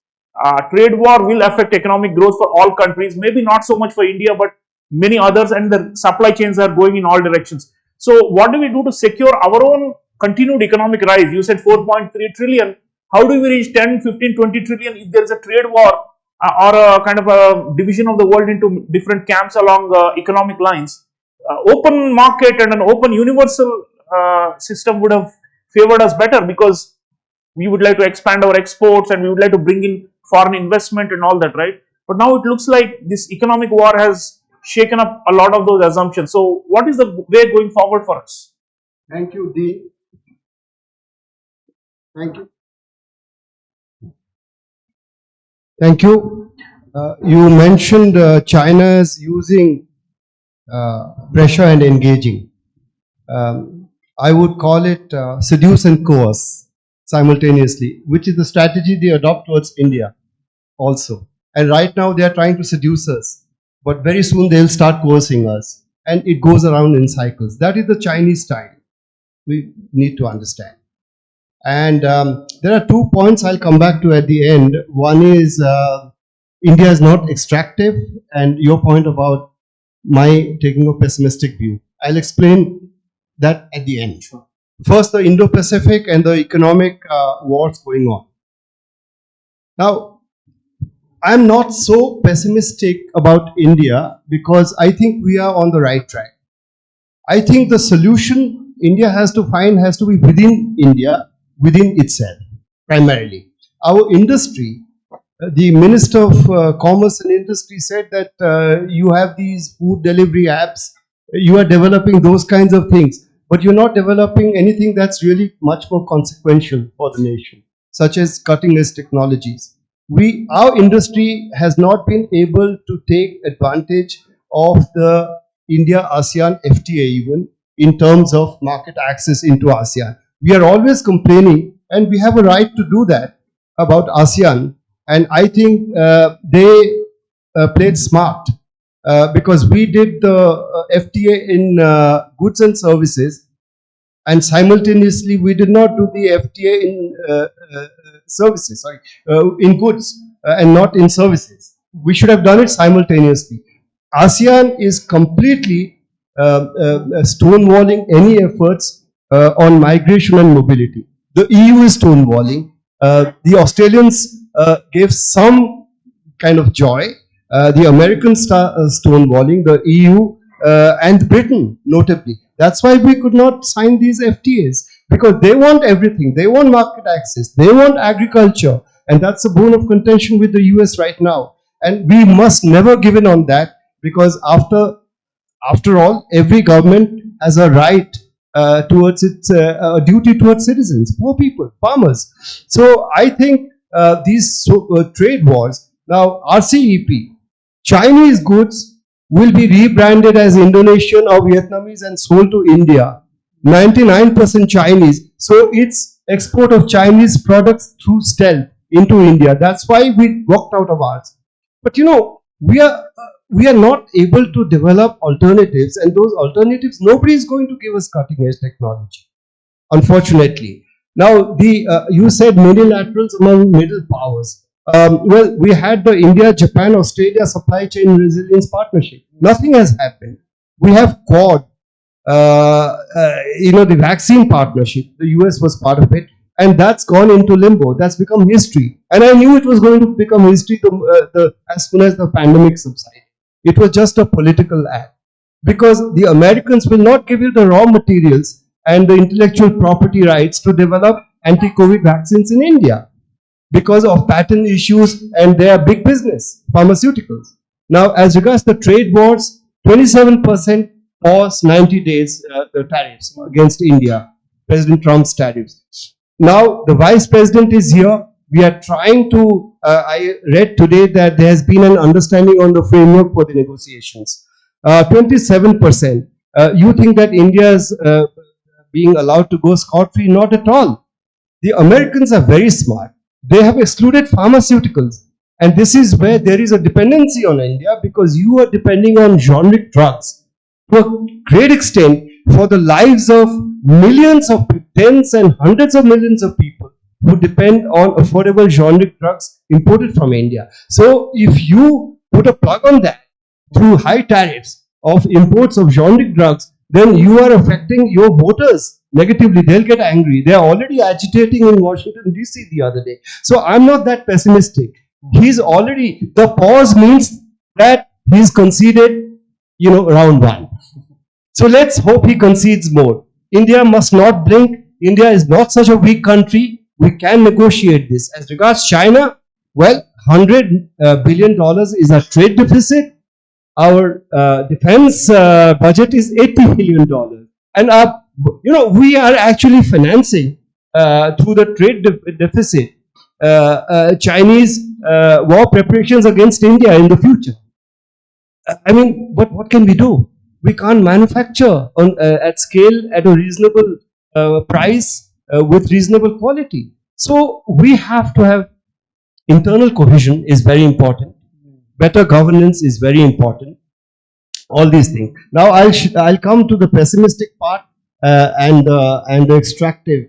Trade war will affect economic growth for all countries, maybe not so much for India, but many others, and the supply chains are going in all directions. So, what do we do to secure our own continued economic rise? You said 4.3 trillion. How do we reach 10, 15, 20 trillion if there is a trade war or a kind of a division of the world into different camps along economic lines, open market and an open universal system would have favored us better, because we would like to expand our exports and we would like to bring in foreign investment and all that, right? But now it looks like this economic war has shaken up a lot of those assumptions. So, what is the way going forward for us? Thank you, Dean. Thank you. Thank you. You mentioned China is using pressure and engaging. I would call it seduce and coerce simultaneously, which is the strategy they adopt towards India also. And right now they are trying to seduce us, but very soon they'll start coercing us. And it goes around in cycles. That is the Chinese style. We need to understand. And there are 2 points I'll come back to at the end. One is India is not extractive, and your point about my taking a pessimistic view. I'll explain that at the end. First, the Indo-Pacific and the economic wars going on. Now, I'm not so pessimistic about India because I think we are on the right track. I think the solution India has to find has to be within India, within itself, primarily. Our industry, the Minister of Commerce and Industry said that you have these food delivery apps, you are developing those kinds of things, but you're not developing anything that's really much more consequential for the nation, such as cutting-edge technologies. Our industry has not been able to take advantage of the India-ASEAN FTA even in terms of market access into ASEAN. We are always complaining, and we have a right to do that about ASEAN. And I think they played smart because we did the FTA in goods and services, and simultaneously we did not do the FTA in services, in goods and not in services. We should have done it simultaneously. ASEAN is completely stonewalling any efforts on migration and mobility. The EU is stonewalling. The Australians gave some kind of joy. The Americans stonewalling, the EU and Britain, notably. That's why we could not sign these FTAs, because they want everything. They want market access. They want agriculture. And that's a bone of contention with the US right now. And we must never give in on that, because after all, every government has a right towards its duty towards citizens, poor people, farmers. So I think these trade wars, now RCEP, Chinese goods will be rebranded as Indonesian or Vietnamese and sold to India. 99% Chinese. So it's export of Chinese products through stealth into India. That's why we walked out of ours. But you know, we are not able to develop alternatives, and those alternatives, nobody is going to give us cutting edge technology, unfortunately. Now, you said multilaterals among middle powers. Well, we had the India, Japan, Australia supply chain resilience partnership. Nothing has happened. We have Quad, the vaccine partnership. The US was part of it, and that's gone into limbo. That's become history. And I knew it was going to become history as soon as the pandemic subsided. It was just a political act, because the Americans will not give you the raw materials and the intellectual property rights to develop anti-COVID vaccines in India, because of patent issues, and they are big business, pharmaceuticals. Now, as regards the trade wars, 27% pause 90 days the tariffs against India, President Trump's tariffs. Now, the Vice President is here. We are trying to, I read today that there has been an understanding on the framework for the negotiations. 27%. You think that India is being allowed to go scot-free? Not at all. The Americans are very smart. They have excluded pharmaceuticals. And this is where there is a dependency on India, because you are depending on generic drugs to a great extent for the lives of millions of, tens and hundreds of millions of people who depend on affordable generic drugs imported from India. So if you put a plug on that through high tariffs of imports of generic drugs, then you are affecting your voters negatively. They'll get angry. They are already agitating in Washington, D.C. the other day. So I'm not that pessimistic. He's already, the pause means that he's conceded, round one. So let's hope he concedes more. India must not blink. India is not such a weak country. We can negotiate this. As regards China, well, $100 billion is a trade deficit. Our defense budget is $80 billion, and we are actually financing through the trade deficit Chinese war preparations against India in the future. I mean, but what can we do? We can't manufacture at scale at a reasonable price with reasonable quality. So we have to have internal cohesion is very important. Better governance is very important. All these things. Now I'll come to the pessimistic part and the extractive.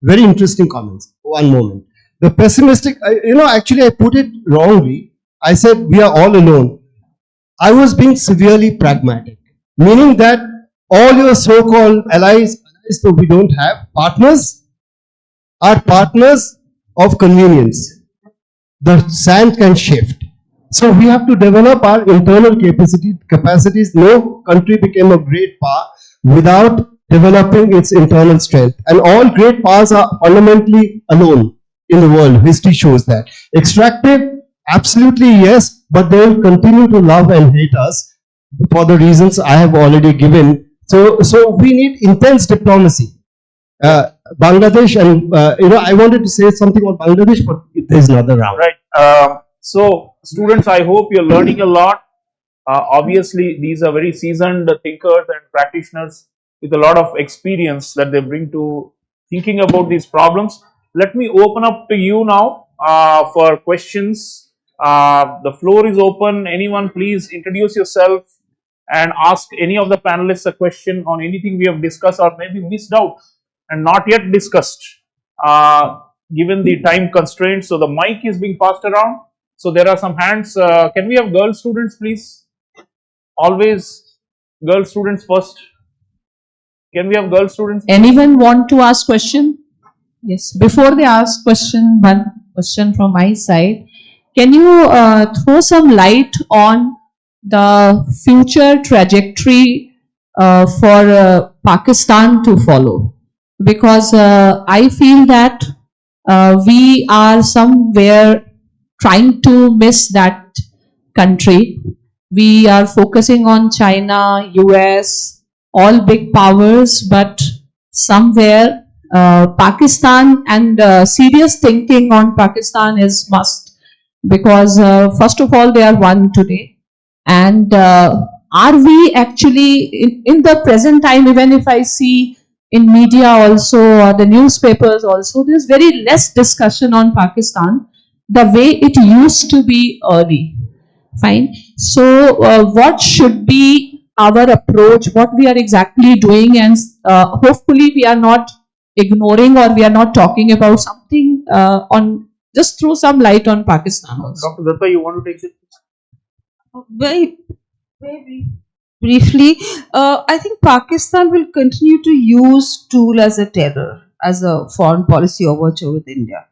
Very interesting comments. One moment. The pessimistic. Actually, I put it wrongly. I said we are all alone. I was being severely pragmatic, meaning that all your so-called allies that we don't have, partners, are partners of convenience. The sand can shift. So we have to develop our internal capacities. No country became a great power without developing its internal strength. And all great powers are fundamentally alone in the world. History shows that. Extractive, absolutely yes, but they will continue to love and hate us for the reasons I have already given. So we need intense diplomacy. Bangladesh, and I wanted to say something on Bangladesh, but there's another round. Right. So, students, I hope you're learning a lot. Obviously, these are very seasoned thinkers and practitioners with a lot of experience that they bring to thinking about these problems. Let me open up to you now for questions. The floor is open. Anyone, please introduce yourself and ask any of the panelists a question on anything we have discussed or maybe missed out and not yet discussed, given the time constraints. So the mic is being passed around. So there are some hands. Can we have girl students, please? Always girl students first. Can we have girl students? Anyone want to ask question? Yes. Before they ask question, one question from my side. Can you throw some light on the future trajectory for Pakistan to follow? Because I feel that we are somewhere trying to miss that country. We are focusing on China, US, all big powers, but somewhere Pakistan and serious thinking on Pakistan is must, because first of all they are one today, and are we actually in the present time, even if I see in media also or the newspapers also, there's very less discussion on Pakistan the way it used to be early. Fine. So what should be our approach, what we are exactly doing, and hopefully we are not ignoring or we are not talking about something on, just throw some light on Pakistan also. Dr. Datta, you want to take it? Very briefly, I think Pakistan will continue to use tool as a terror, as a foreign policy overture with India.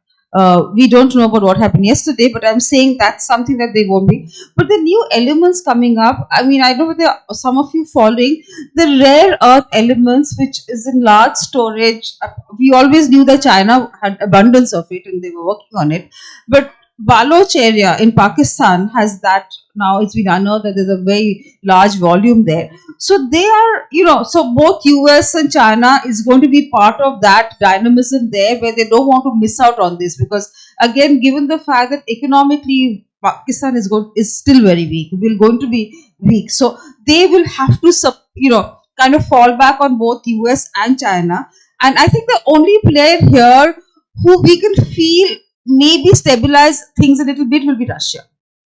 We don't know about what happened yesterday, but I'm saying that's something that they won't be. But the new elements coming up, I mean, I know whether some of you following the rare earth elements, which is in large storage. We always knew that China had abundance of it and they were working on it. But Baloch area in Pakistan has that now. It's been unearthed that there's a very large volume there. So they are, so both US and China is going to be part of that dynamism there, where they don't want to miss out on this, because again, given the fact that economically Pakistan is still very weak, will going to be weak. So they will have to, kind of fall back on both US and China. And I think the only player here who we can feel maybe stabilize things a little bit will be Russia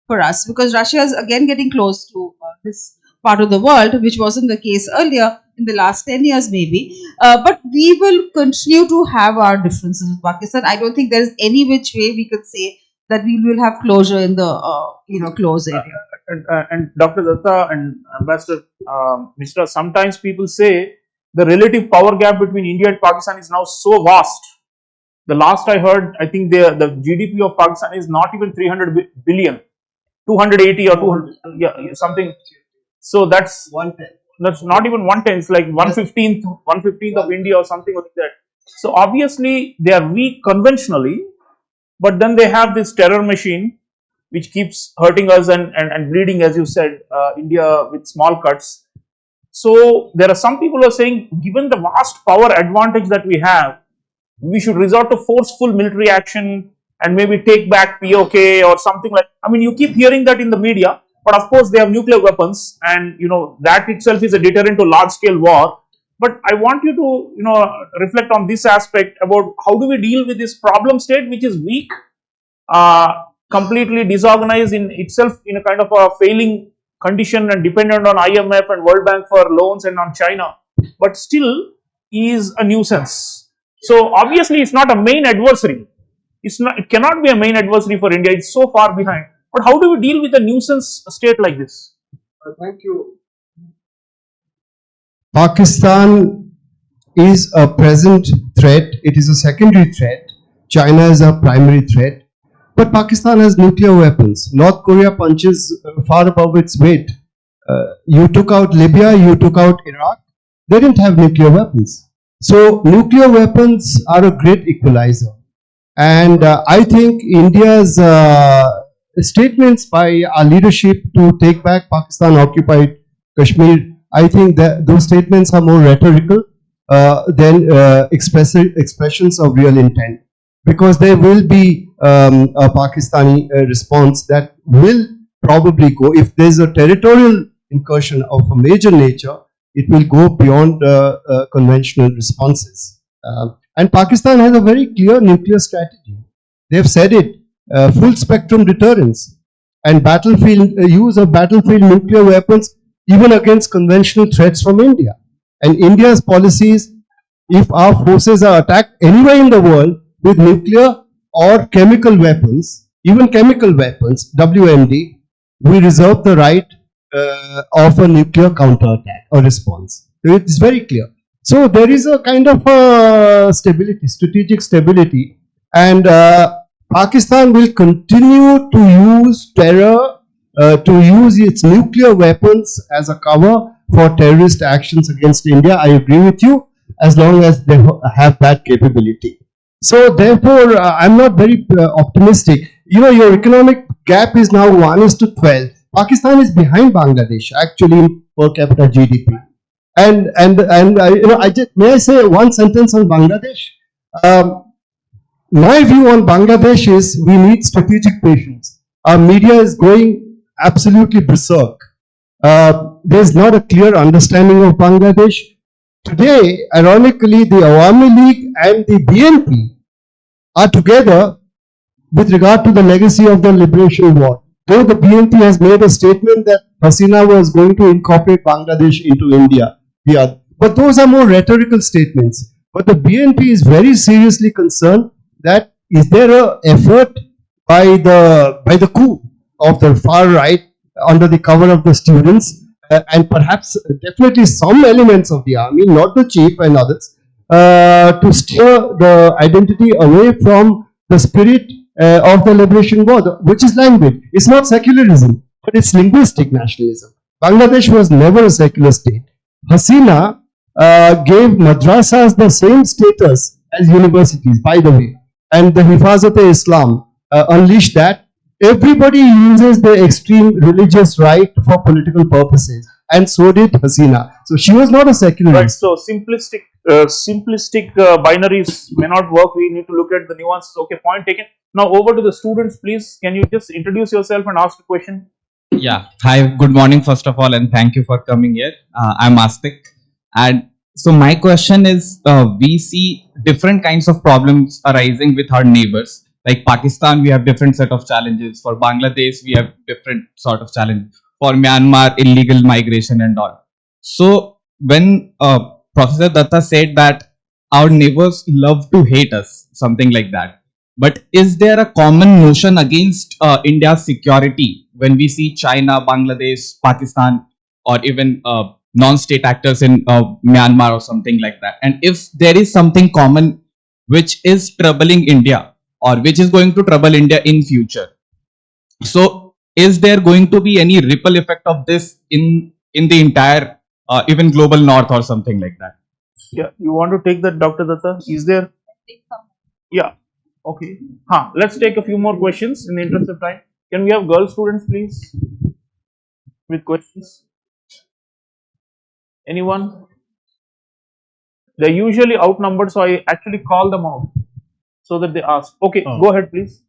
for us, because Russia is again getting close to this part of the world, which wasn't the case earlier in the last 10 years maybe. But we will continue to have our differences with Pakistan. I don't think there is any which way we could say that we will have closure in the close area. And Dr. Datta and Ambassador Mishra, sometimes people say the relative power gap between India and Pakistan is now so vast The last I heard, I think the GDP of Pakistan is not even 300 billion, 280 or 200, yeah, something. So that's not even 1/10. It's like 1/15th of India or something like that. So obviously they are weak conventionally, but then they have this terror machine which keeps hurting us and bleeding, as you said, India with small cuts. So there are some people who are saying, given the vast power advantage that we have, we should resort to forceful military action and maybe take back POK or something like. I mean, you keep hearing that in the media, but of course they have nuclear weapons, and that itself is a deterrent to large-scale war. But I want you to reflect on this aspect about how do we deal with this problem state, which is weak, completely disorganized in itself, in a kind of a failing condition and dependent on IMF and World Bank for loans and on China, but still is a nuisance. So obviously it's not a main adversary. It cannot be a main adversary for India. It's so far behind. But how do we deal with a nuisance state like this? Thank you. Pakistan is a present threat. It is a secondary threat. China is a primary threat. But Pakistan has nuclear weapons. North Korea punches far above its weight. You took out Libya, you took out Iraq. They didn't have nuclear weapons. So nuclear weapons are a great equalizer. And I think India's statements by our leadership to take back Pakistan occupied Kashmir, I think that those statements are more rhetorical than expressions of real intent. Because there will be a Pakistani response that will probably go, if there's a territorial incursion of a major nature, it will go beyond conventional responses. And Pakistan has a very clear nuclear strategy. They've said it, full spectrum deterrence and battlefield use of battlefield nuclear weapons even against conventional threats from India. And India's policies, if our forces are attacked anywhere in the world with nuclear or chemical weapons, even chemical weapons, WMD, we reserve the right of a nuclear counterattack or response. So it's very clear. So there is a kind of stability, strategic stability, and Pakistan will continue to use terror, to use its nuclear weapons as a cover for terrorist actions against India. I agree with you, as long as they have that capability. So therefore, I'm not very optimistic. Your economic gap is now 1:12. Pakistan is behind Bangladesh actually in per capita GDP. And may I say one sentence on Bangladesh? My view on Bangladesh is we need strategic patience. Our media is going absolutely berserk. There's not a clear understanding of Bangladesh. Today, ironically, the Awami League and the BNP are together with regard to the legacy of the liberation war. Though the BNP has made a statement that Hasina was going to incorporate Bangladesh into India, but those are more rhetorical statements. But the BNP is very seriously concerned that is there an effort by the coup of the far right under the cover of the students and perhaps definitely some elements of the army, not the chief and others, to steer the identity away from the spirit of the liberation war, which is language. It's not secularism, but it's linguistic nationalism. Bangladesh was never a secular state. Hasina gave madrasas the same status as universities, by the way, and the Hifazat-e-Islam unleashed that. Everybody uses the extreme religious right for political purposes, and so did Hasina. So she was not a secularist. Right. So simplistic binaries may not work. We need to look at the nuances. Okay, point taken. Now over to the students, please. Can you just introduce yourself and ask the question? Yeah. Hi. Good morning, first of all, and thank you for coming here. I'm Astik, and so my question is: we see different kinds of problems arising with our neighbors. Like Pakistan, we have different set of challenges. For Bangladesh, we have different sort of challenges. For Myanmar, illegal migration and all. So when Professor Datta said that our neighbors love to hate us, something like that. But is there a common notion against India's security when we see China, Bangladesh, Pakistan, or even non-state actors in Myanmar or something like that? And if there is something common, which is troubling India or which is going to trouble India in future. So is there going to be any ripple effect of this in the entire even global north or something like that? Yeah, you want to take that, Dr. Datta? Is there? Yeah. Okay. Let's take a few more questions in the interest of time. Can we have girl students, please, with questions? Anyone? They're usually outnumbered, so I actually call them out so that they ask. Okay, go ahead, please.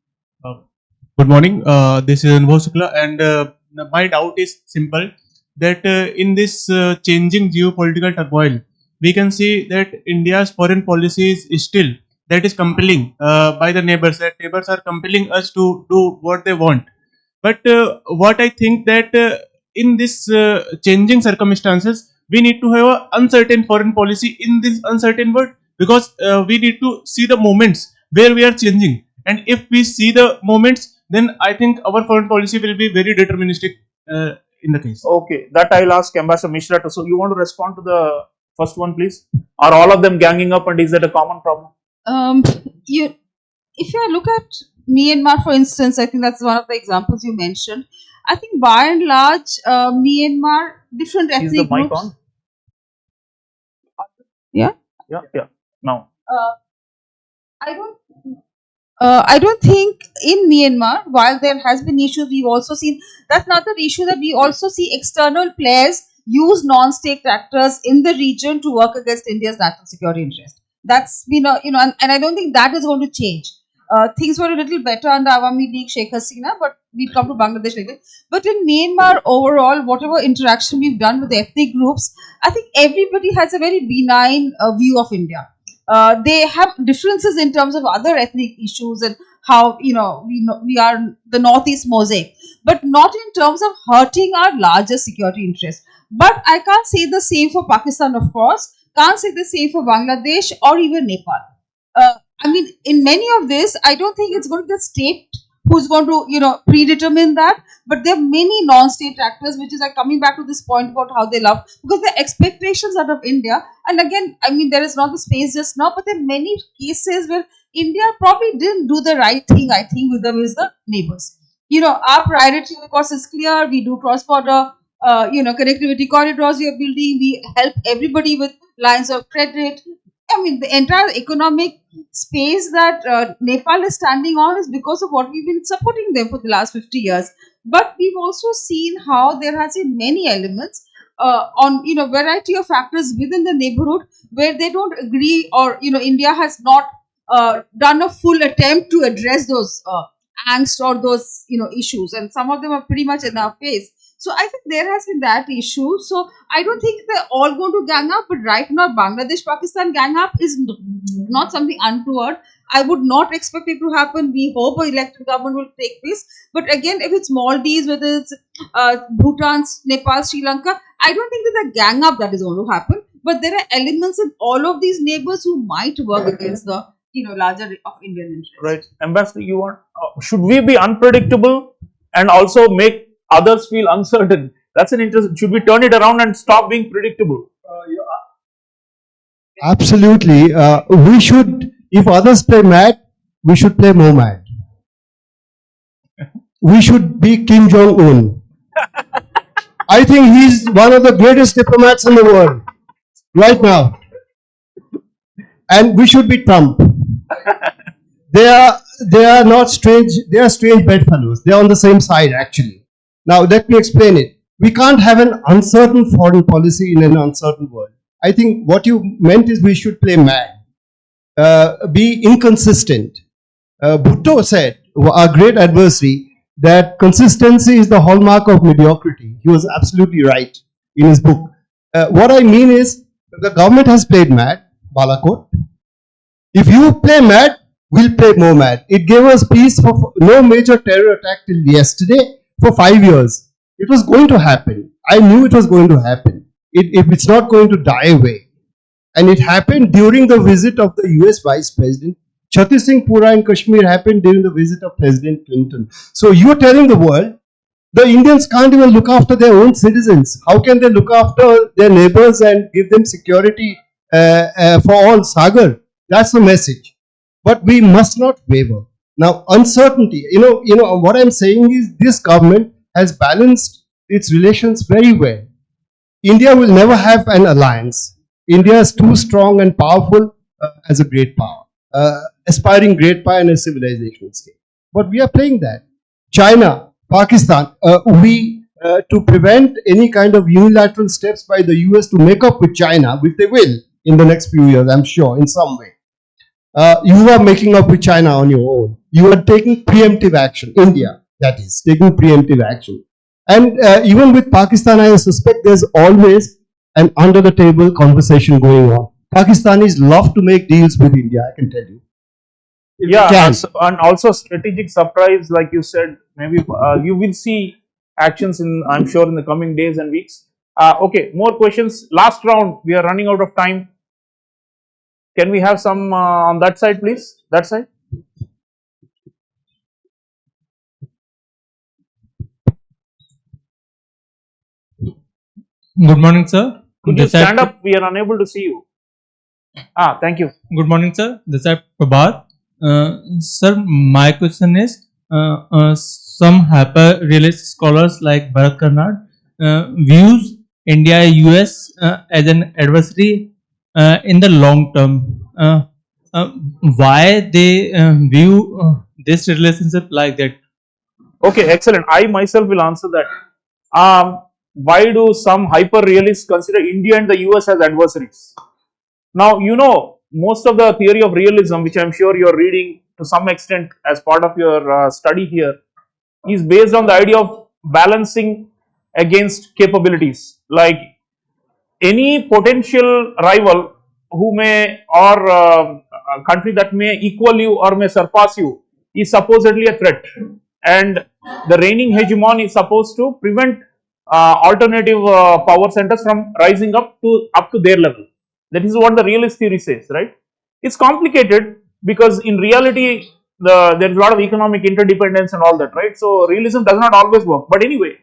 Good morning. This is Anubhav Shukla, and my doubt is simple that in this changing geopolitical turmoil, we can see that India's foreign policy is still that is compelling by the neighbors. That neighbors are compelling us to do what they want. But what I think that in this changing circumstances, we need to have an uncertain foreign policy in this uncertain world, because we need to see the moments where we are changing, and if we see the moments, then I think our foreign policy will be very deterministic in the case. Okay, that I'll ask Ambassador Mishra to. So, you want to respond to the first one, please? Are all of them ganging up, and is that a common problem? If you look at Myanmar, for instance, I think that's one of the examples you mentioned. I think by and large, Myanmar, different Is the ethnic mic groups. on? Yeah. Yeah. Now, I don't think in Myanmar, while there has been issues, we've also seen that's another issue that we also see external players use non-state actors in the region to work against India's national security interest. That's been and I don't think that is going to change. Things were a little better under Awami League Sheikh Hasina, but we'll come to Bangladesh later. But in Myanmar, overall, whatever interaction we've done with ethnic groups, I think everybody has a very benign view of India. They have differences in terms of other ethnic issues and how we are the Northeast mosaic, but not in terms of hurting our larger security interests. But I can't say the same for Pakistan, of course. Can't say the same for Bangladesh or even Nepal. I mean, in many of this, I don't think it's going to be the state who's going to predetermine that, but there are many non-state actors, which is like coming back to this point about how they love, because the expectations out of India, and again, I mean, there is not the space just now, but there are many cases where India probably didn't do the right thing, I think, with them is the neighbors. Our priority, of course, is clear. We do cross-border connectivity corridors we are building. We help everybody with lines of credit. I mean, the entire economic space that Nepal is standing on is because of what we've been supporting them for the last 50 years. But we've also seen how there has been many elements on variety of factors within the neighborhood where they don't agree, or India has not done a full attempt to address those angst or those issues, and some of them are pretty much in our face. So I think there has been that issue. So I don't think they're all going to gang up, but right now Bangladesh Pakistan gang up is not something untoward. I would not expect it to happen. We hope an elected government will take place. But again, if it's Maldives, whether it's Bhutan, Nepal, Sri Lanka, I don't think there's a gang up that is going to happen. But there are elements in all of these neighbors who might work against the larger of Indian interest. right, Ambassador, you want? Should we be unpredictable and also make others feel uncertain? That's an interest. Should we turn it around and stop being predictable? Absolutely. We should, if others play mad, we should play more mad. We should be Kim Jong-un. I think he's one of the greatest diplomats in the world right now. And we should be Trump. They are not strange. They are strange bedfellows. They are on the same side, actually. Now, let me explain it. We can't have an uncertain foreign policy in an uncertain world. I think what you meant is we should play mad, be inconsistent. Bhutto said, our great adversary, that consistency is the hallmark of mediocrity. He was absolutely right in his book. What I mean is, the government has played mad, Balakot. If you play mad, we'll play more mad. It gave us peace for no major terror attack till yesterday for 5 years. It was going to happen. I knew it was going to happen. If it's not going to die away. And it happened during the visit of the US Vice President. Chhattisgarh Singh Pura in Kashmir happened during the visit of President Clinton. So you're telling the world, the Indians can't even look after their own citizens. How can they look after their neighbors and give them security for all? Sagar, that's the message. but we must not waver. Now, uncertainty, what I'm saying is this government has balanced its relations very well. India will never have an alliance. India is too strong and powerful as a great power, aspiring great power and a civilization state. But we are playing that. China, Pakistan, to prevent any kind of unilateral steps by the US to make up with China, which they will in the next few years, I'm sure, in some way. You are making up with China on your own. You are taking preemptive action. India, that is, taking preemptive action. And even with Pakistan, I suspect there's always an under the table conversation going on. Pakistanis love to make deals with India, I can tell you. Yeah, and also strategic surprise, like you said, maybe you will see actions in, I'm sure, in the coming days and weeks. Okay, more questions. Last round, we are running out of time. Can we have some on that side, please? That side. Good morning, sir. Could you stand up? We are unable to see you. Thank you. Good morning, sir. This is Prabhat. Sir, my question is, some hyper-realist scholars like Bharat Karnad views India-US as an adversary in the long term. Why they view this relationship like that? Okay, excellent. I myself will answer that. Why do some hyper realists consider India and the US as adversaries? Now, most of the theory of realism, which I'm sure you're reading to some extent as part of your study here, is based on the idea of balancing against capabilities. Like any potential rival who may, or a country that may equal you or may surpass you, is supposedly a threat, and the reigning hegemon is supposed to prevent alternative power centers from rising up to their level. That is what the realist theory says, right? It's complicated because in reality there is a lot of economic interdependence and all that, right? So realism does not always work. But anyway,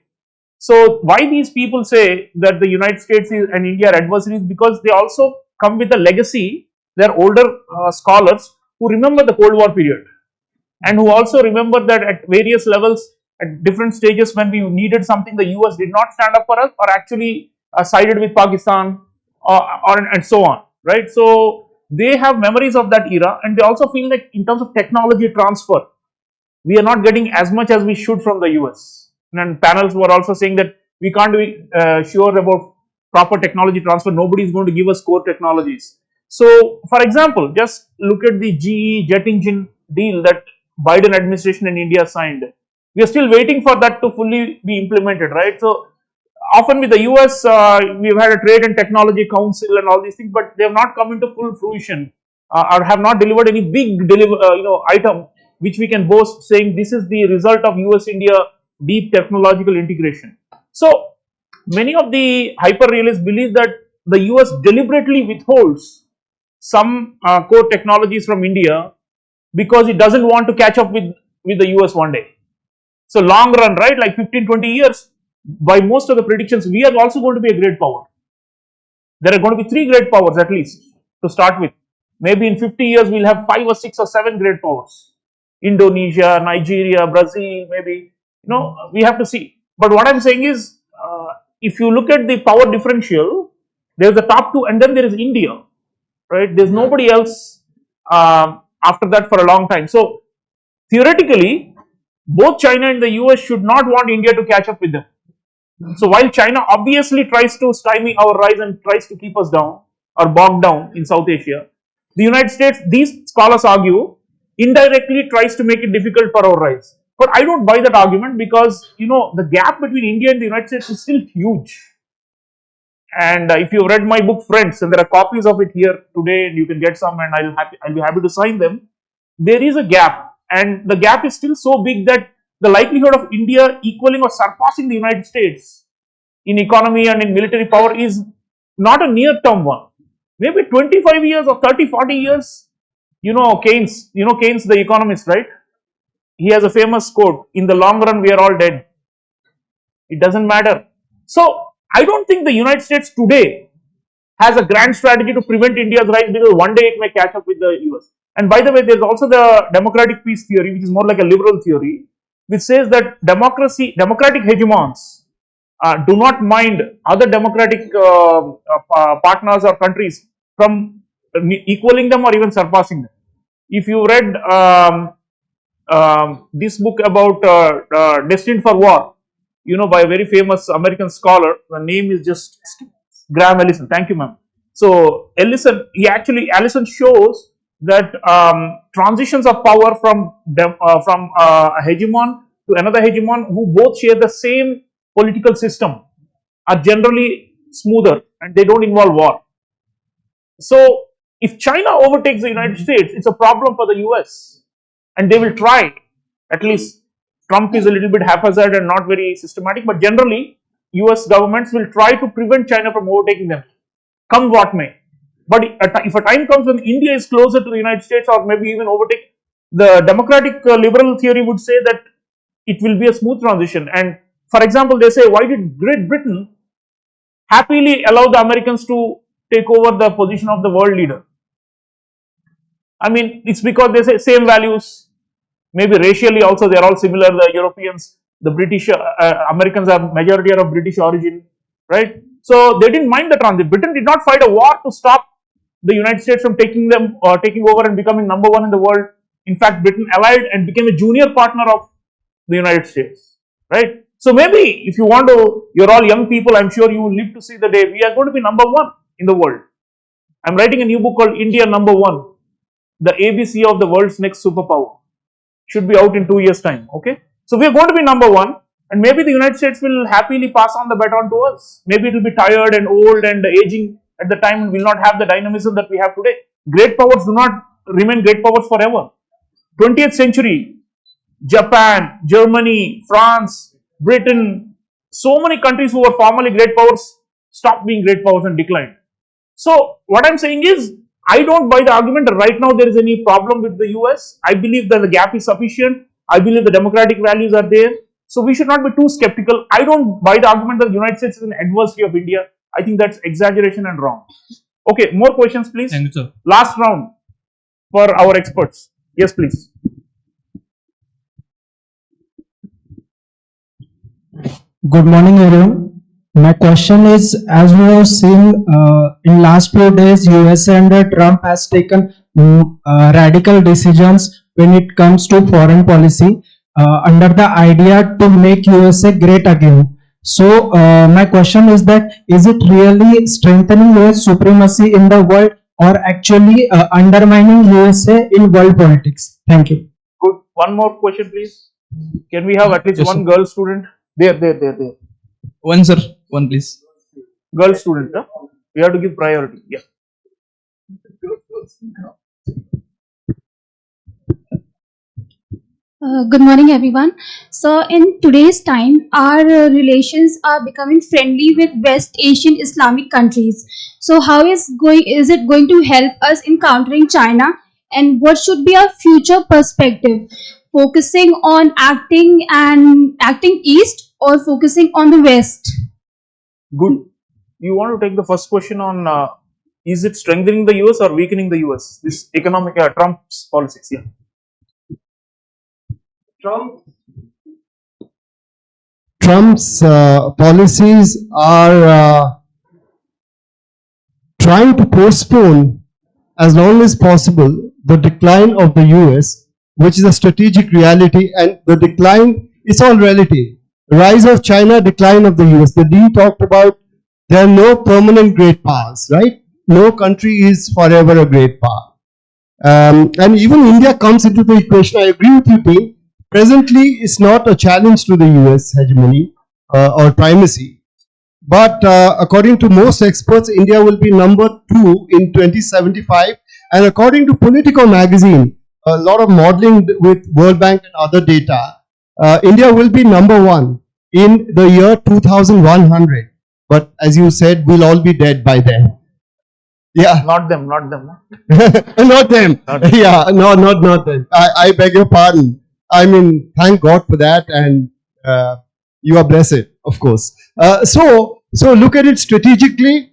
so why these people say that the United States and India are adversaries? Because they also come with a legacy. They are older scholars who remember the Cold War period, and who also remember that at various levels, at different stages, when we needed something, the US did not stand up for us, or actually sided with Pakistan, and so on, right? So they have memories of that era, and they also feel like in terms of technology transfer, we are not getting as much as we should from the US. And panels were also saying that we can't be sure about proper technology transfer. Nobody is going to give us core technologies. So, for example, just look at the GE jet engine deal that Biden administration and India signed. We are still waiting for that to fully be implemented, right? So, often with the US, we've had a trade and technology council and all these things, but they have not come into full fruition, or have not delivered any big item which we can boast, saying this is the result of US India deep technological integration. So many of the hyper realists believe that the US deliberately withholds some core technologies from India because it doesn't want to catch up with the US one day. So long run, right, like 15-20 years, by most of the predictions, we are also going to be a great power. There are going to be 3 great powers at least to start with. Maybe in 50 years, we'll have 5 or 6 or 7 great powers. Indonesia, Nigeria, Brazil, maybe, we have to see. But what I'm saying is, if you look at the power differential, there's the top 2 and then there is India, right? There's nobody else after that for a long time. So theoretically, both China and the US should not want India to catch up with them. So while China obviously tries to stymie our rise and tries to keep us down or bogged down in South Asia, the United States, these scholars argue, indirectly tries to make it difficult for our rise. But I don't buy that argument because, the gap between India and the United States is still huge. And if you've read my book, Friends, and there are copies of it here today, and you can get some, and I'll be happy to sign them. There is a gap, and the gap is still so big that the likelihood of India equaling or surpassing the United States in economy and in military power is not a near-term one. Maybe 25 years or 30, 40 years. Keynes, Keynes, the economist, right? He has a famous quote, in the long run, we are all dead. It doesn't matter. So, I don't think the United States today has a grand strategy to prevent India's rise because one day it may catch up with the US. And by the way, there is also the democratic peace theory, which is more like a liberal theory, which says that democratic hegemons do not mind other democratic partners or countries from equaling them or even surpassing them. If you read this book about Destined for War, by a very famous American scholar, the name is just Graham Allison. Thank you, ma'am. So Allison shows that transitions of power from a hegemon to another hegemon who both share the same political system are generally smoother and they don't involve war. So if China overtakes the United States, it's a problem for the US, and they will try. At least Trump is a little bit haphazard and not very systematic, but generally US governments will try to prevent China from overtaking them, come what may. But if a time comes when India is closer to the United States or maybe even overtake, the democratic liberal theory would say that it will be a smooth transition. And for example, they say, why did Great Britain happily allow the Americans to take over the position of the world leader? I mean, it's because they say same values, maybe racially also they are all similar. The Europeans, the British, Americans are majority are of British origin, right? So they didn't mind the transit. Britain did not fight a war to stop the United States from taking over and becoming number one in the world. In fact, Britain allied and became a junior partner of the United States, right? So maybe if you want to, you're all young people, I'm sure you will live to see the day we are going to be number one in the world. I'm writing a new book called India Number One, the ABC of the world's next superpower. Should be out in 2 years' time, okay? So we are going to be number one, and maybe the United States will happily pass on the baton to us. Maybe it will be tired and old and aging at the time and will not have the dynamism that we have today. Great powers do not remain great powers forever. 20th century, Japan, Germany, France, Britain, so many countries who were formerly great powers stopped being great powers and declined. So what I'm saying is, I don't buy the argument that right now there is any problem with the US. I believe that the gap is sufficient. I believe the democratic values are there. So we should not be too skeptical. I don't buy the argument that the United States is an adversary of India. I think that's exaggeration and wrong. Okay, more questions please. Thank you, sir. Last round for our experts. Yes, please. Good morning, everyone. My question is, as we have seen in last few days, US and Trump has taken radical decisions when it comes to foreign policy under the idea to make USA great again. So my question is that, is it really strengthening US supremacy in the world or actually undermining USA in world politics? Thank you. Good. One more question, please. Can we have at least Yes, one sir. girl student? There. One, sir. One, please. Girl student, huh? We have to give priority. Yeah. Good morning, everyone. So, in today's time, our relations are becoming friendly with West Asian Islamic countries. So, is it going to help us in countering China? And what should be our future perspective? Focusing on acting east or focusing on the west? Good. You want to take the first question on is it strengthening the US or weakening the US? This economic Trump's policies. Yeah. Trump's policies are trying to postpone as long as possible the decline of the US, which is a strategic reality, and the decline is all relative. Rise of China, decline of the US. The D talked about there are no permanent great powers, right? No country is forever a great power. And even India comes into the equation. I agree with you, team. Presently, it's not a challenge to the US hegemony or primacy. But according to most experts, India will be number 2 in 2075. And according to Politico magazine, a lot of modeling with World Bank and other data, India will be number 1 in the year 2100. But as you said, we'll all be dead by then. Yeah. Not them. Not them. Yeah, no, not them. I beg your pardon. I mean, thank God for that, and you are blessed, of course. So look at it strategically.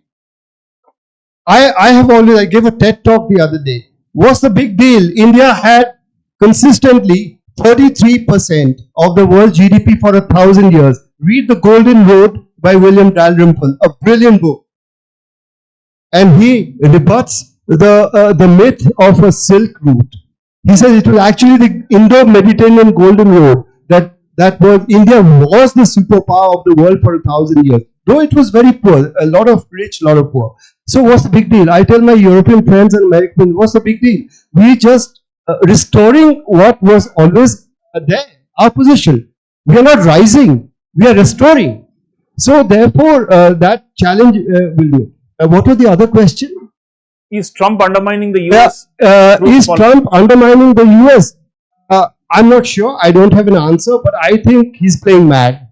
I gave a TED talk the other day. What's the big deal? India had consistently 33% of the world's GDP for 1,000 years. Read The Golden Road by William Dalrymple, a brilliant book. And he rebuts the myth of a Silk Route. He says it was actually the Indo-Mediterranean Golden Road that was India was the superpower of the world for 1,000 years. Though it was very poor, a lot of rich, a lot of poor. So what's the big deal? I tell my European friends and Americans, what's the big deal? We just restoring what was always there, our position. We are not rising, we are restoring. So therefore, that challenge will do. What was the other question? Is Trump undermining the Yeah, US? is Trump undermining the US? I'm not sure. I don't have an answer, but I think he's playing mad,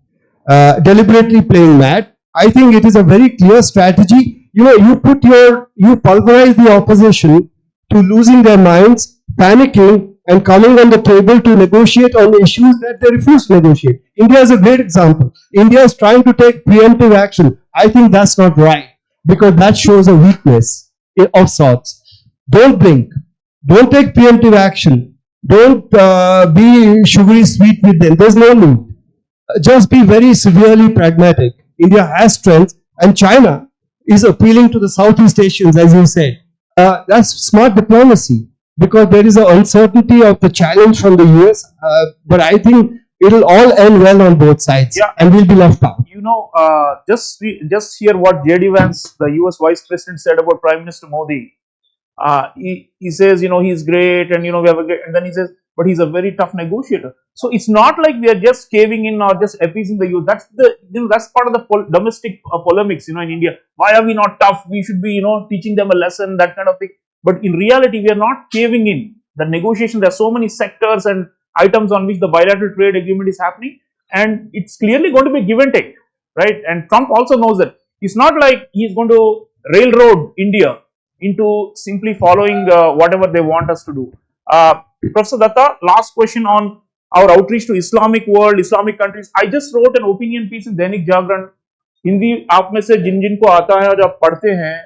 deliberately playing mad. I think it is a very clear strategy. You know, you pulverize the opposition to losing their minds, panicking, and coming on the table to negotiate on the issues that they refuse to negotiate. India is a great example. India is trying to take preemptive action. I think that's not right because that shows a weakness of sorts. Don't blink. Don't take preemptive action. Don't be sugary sweet with them. There's no need. Just be very severely pragmatic. India has strength, and China is appealing to the Southeast Asians, as you said. That's smart diplomacy because there is an uncertainty of the challenge from the US. But I think it'll all end well on both sides, Yeah. and we'll be left out. You know, just hear what J.D. Vance, the US Vice President, said about Prime Minister Modi. He says, you know, he's great, and you know, we have a great, and then he says, but he's a very tough negotiator. So it's not like we are just caving in or just appeasing the youth. That's that's part of the domestic polemics, you know, in India. Why are we not tough? We should be, you know, teaching them a lesson, that kind of thing. But in reality, we are not caving in. The negotiation, there are so many sectors and items on which the bilateral trade agreement is happening, and it's clearly going to be give and take, right? And Trump also knows that. It's not like he's going to railroad India into simply following whatever they want us to do. Professor Datta, last question on our outreach to Islamic world, Islamic countries. I just wrote an opinion piece in Dainik Jagran. Hindi आप में से जिन जिन को आता है और जब पढ़ते हैं,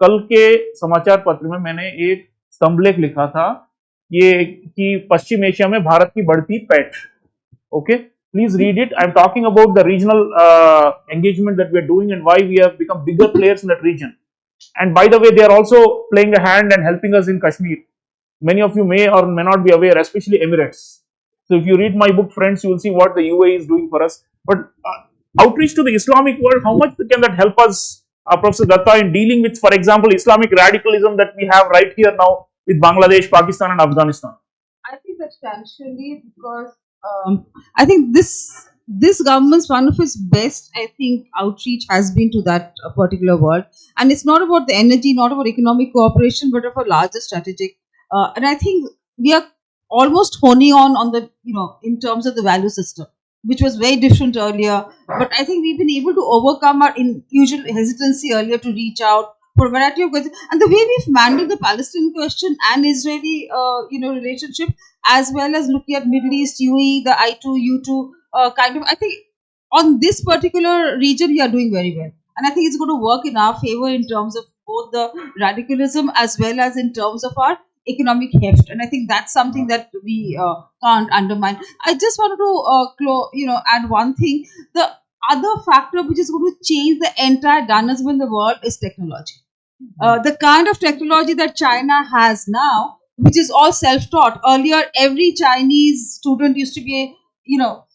कल के समाचार पत्र में मैंने एक स्तंभलेख लिखा था ये कि पश्चिम एशिया में भारत की बढ़ती पैठ. Okay, please read it. I'm talking about the regional engagement that we are doing and why we have become bigger players in that region. And by the way, they are also playing a hand and helping us in Kashmir. Many of you may or may not be aware, especially Emirates. So if you read my book, friends, you will see what the UAE is doing for us. But outreach to the Islamic world, how much can that help us, Professor Datta, in dealing with, for example, Islamic radicalism that we have right here now with Bangladesh, Pakistan and Afghanistan? I think substantially because I think this government's one of its best, I think, outreach has been to that particular world, and it's not about the energy, not about economic cooperation, but of a larger strategic. And I think we are almost honing on the in terms of the value system, which was very different earlier. But I think we've been able to overcome our usual hesitancy earlier to reach out for a variety of questions, and the way we've managed the Palestinian question and Israeli relationship, as well as looking at Middle East, UAE, the I2, U2 kind of. I think on this particular region we are doing very well, and I think it's going to work in our favor in terms of both the radicalism as well as in terms of our economic heft, and I think that's something that we can't undermine. I just wanted to add one thing. The other factor which is going to change the entire dynamism in the world is technology. The kind of technology that China has now, which is all self-taught. Earlier, every Chinese student used to be,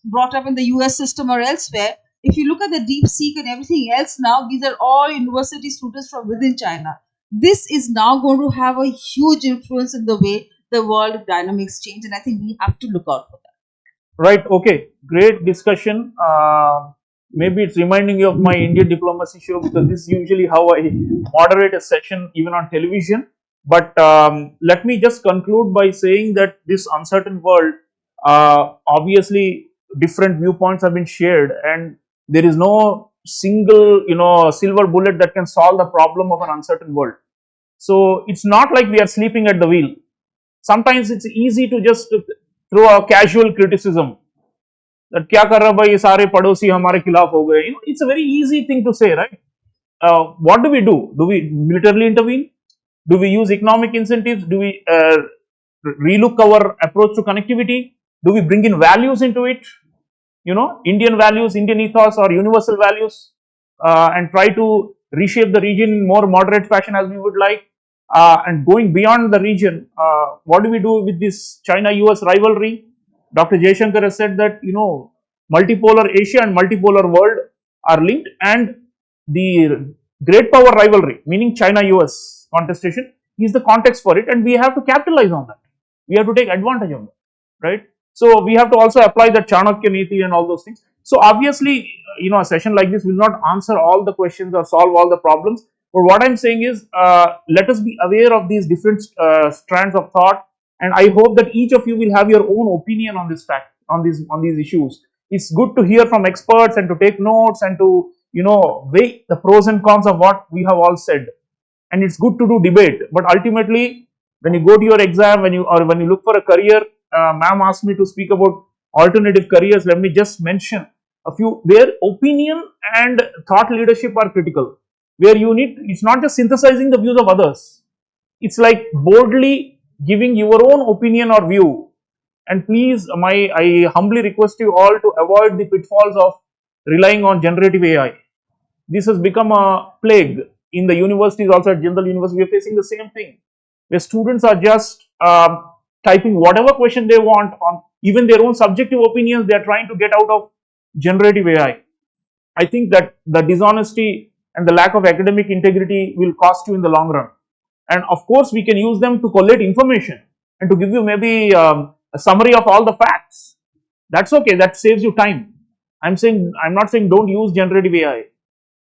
brought up in the US system or elsewhere. If you look at the deep seek and everything else now, these are all university students from within China. This is now going to have a huge influence in the way the world dynamics change, and I think we have to look out for that. Right, okay, great discussion. Maybe it's reminding you of my Indian diplomacy show because this is usually how I moderate a session even on television. But let me just conclude by saying that this uncertain world, obviously different viewpoints have been shared, and there is no single silver bullet that can solve the problem of an uncertain world. So it's not like we are sleeping at the wheel. Sometimes it's easy to just throw a casual criticism that क्या कर रहा भाई ये सारे पड़ोसी हमारे खिलाफ हो गए. It's a very easy thing to say, right? What do? Do we militarily intervene? Do we use economic incentives? Do we relook our approach to connectivity? Do we bring in values into it? Indian values, Indian ethos, or universal values, and try to reshape the region in more moderate fashion as we would like. And going beyond the region, what do we do with this China-US rivalry? Dr. Jaishankar has said that multipolar Asia and multipolar world are linked, and the great power rivalry, meaning China-US contestation, is the context for it, and we have to capitalize on that. We have to take advantage of that, right? So we have to also apply the Chanakya Niti and all those things. So obviously, a session like this will not answer all the questions or solve all the problems. But what I'm saying is, let us be aware of these different strands of thought, and I hope that each of you will have your own opinion on this fact, on these issues. It's good to hear from experts and to take notes and to weigh the pros and cons of what we have all said. And it's good to do debate, but ultimately, when you go to your exam, when you look for a career, ma'am asked me to speak about alternative careers. Let me just mention a few where opinion and thought leadership are critical. Where it's not just synthesizing the views of others. It's like boldly giving your own opinion or view. And please, I humbly request you all to avoid the pitfalls of relying on generative AI. This has become a plague in the universities, also at General University. We are facing the same thing, where students are just typing whatever question they want on even their own subjective opinions. They are trying to get out of generative AI. I think that the dishonesty and the lack of academic integrity will cost you in the long run. And of course, we can use them to collate information and to give you maybe a summary of all the facts. That's okay. That saves you time. I'm not saying don't use generative AI.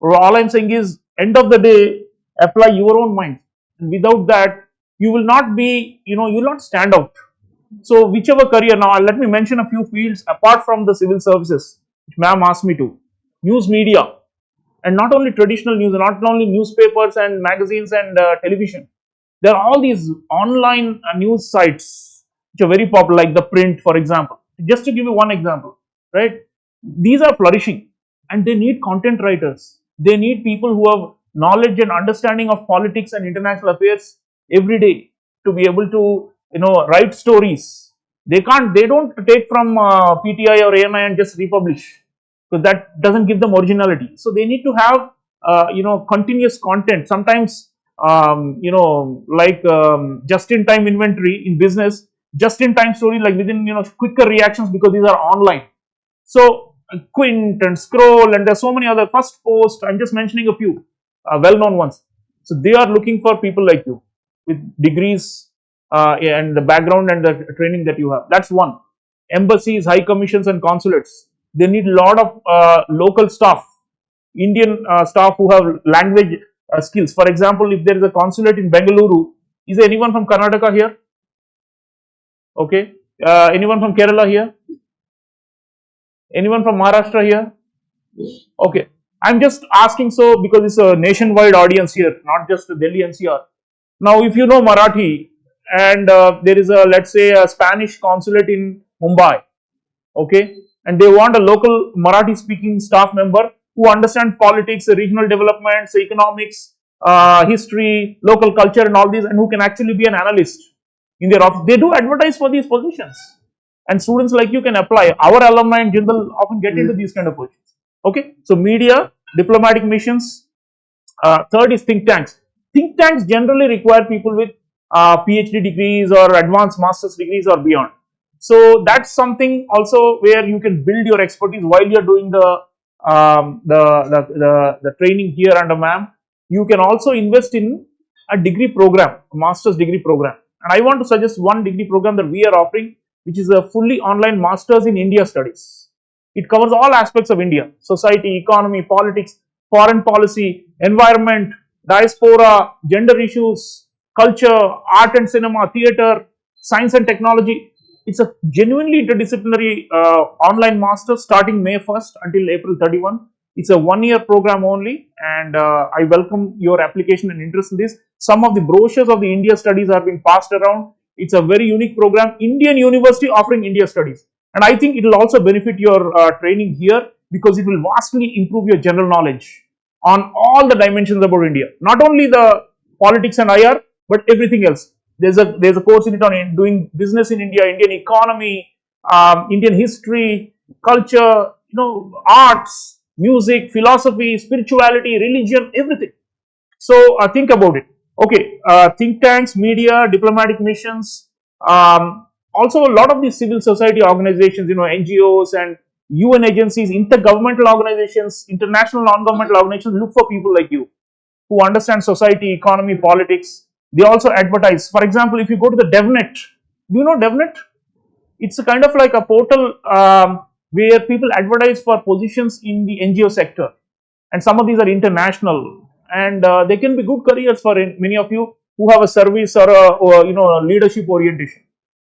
All I'm saying is, end of the day, apply your own mind. And without that, you will not be, you will not stand out. So whichever career, now let me mention a few fields apart from the civil services, which ma'am asked me to. News media, and not only traditional news, not only newspapers and magazines and television. There are all these online news sites which are very popular, like the print, for example. Just to give you one example, right? These are flourishing, and they need content writers. They need people who have knowledge and understanding of politics and international affairs every day to be able to write stories. They don't take from PTI or AMI and just republish, because that doesn't give them originality. So they need to have continuous content. Sometimes just in time inventory in business, just in time story, like within quicker reactions, because these are online. So Quint and Scroll, and there's so many other, First Post, I'm just mentioning a few well-known ones. So they are looking for people like you with degrees and the background and the training that you have. That's one. Embassies, high commissions and consulates, they need a lot of local staff, Indian staff who have language skills. For example, if there is a consulate in Bengaluru, is there anyone from Karnataka here? Okay. Anyone from Kerala here? Anyone from Maharashtra here? Okay. I'm just asking so because it's a nationwide audience here, not just Delhi NCR. Now, if you know Marathi and there is a, let's say, a Spanish consulate in Mumbai, okay, and they want a local Marathi speaking staff member who understands politics, regional developments, economics, history, local culture and all these, and who can actually be an analyst in their office. They do advertise for these positions, and students like you can apply. Our alumni in general often get into these kind of positions. Okay, so media, diplomatic missions. Third is think tanks. Think tanks generally require people with PhD degrees or advanced master's degrees or beyond. So that's something also where you can build your expertise while you're doing the training here under ma'am. You can also invest in a degree program, a master's degree program. And I want to suggest one degree program that we are offering, which is a fully online Masters in India Studies. It covers all aspects of India: society, economy, politics, foreign policy, environment, diaspora, gender issues, culture, art and cinema, theatre, science and technology. It's a genuinely interdisciplinary online master starting May 1st until April 31. It's a one-year program only, and I welcome your application and interest in this. Some of the brochures of the India Studies are being passed around. It's a very unique program, Indian University offering India Studies. And I think it will also benefit your training here, because it will vastly improve your general knowledge on all the dimensions about India. Not only the politics and IR, but everything else. There's a course in it on doing business in India, Indian economy, Indian history, culture, arts, music, philosophy, spirituality, religion, everything. So think about it. Okay, think tanks, media, diplomatic missions, also a lot of these civil society organizations, NGOs and UN agencies, intergovernmental organizations, international non-governmental organizations look for people like you who understand society, economy, politics. They also advertise. For example, if you go to the DevNet, do you know DevNet? It's a kind of like a portal where people advertise for positions in the NGO sector, and some of these are international, and they can be good careers for many of you who have a service or a leadership orientation.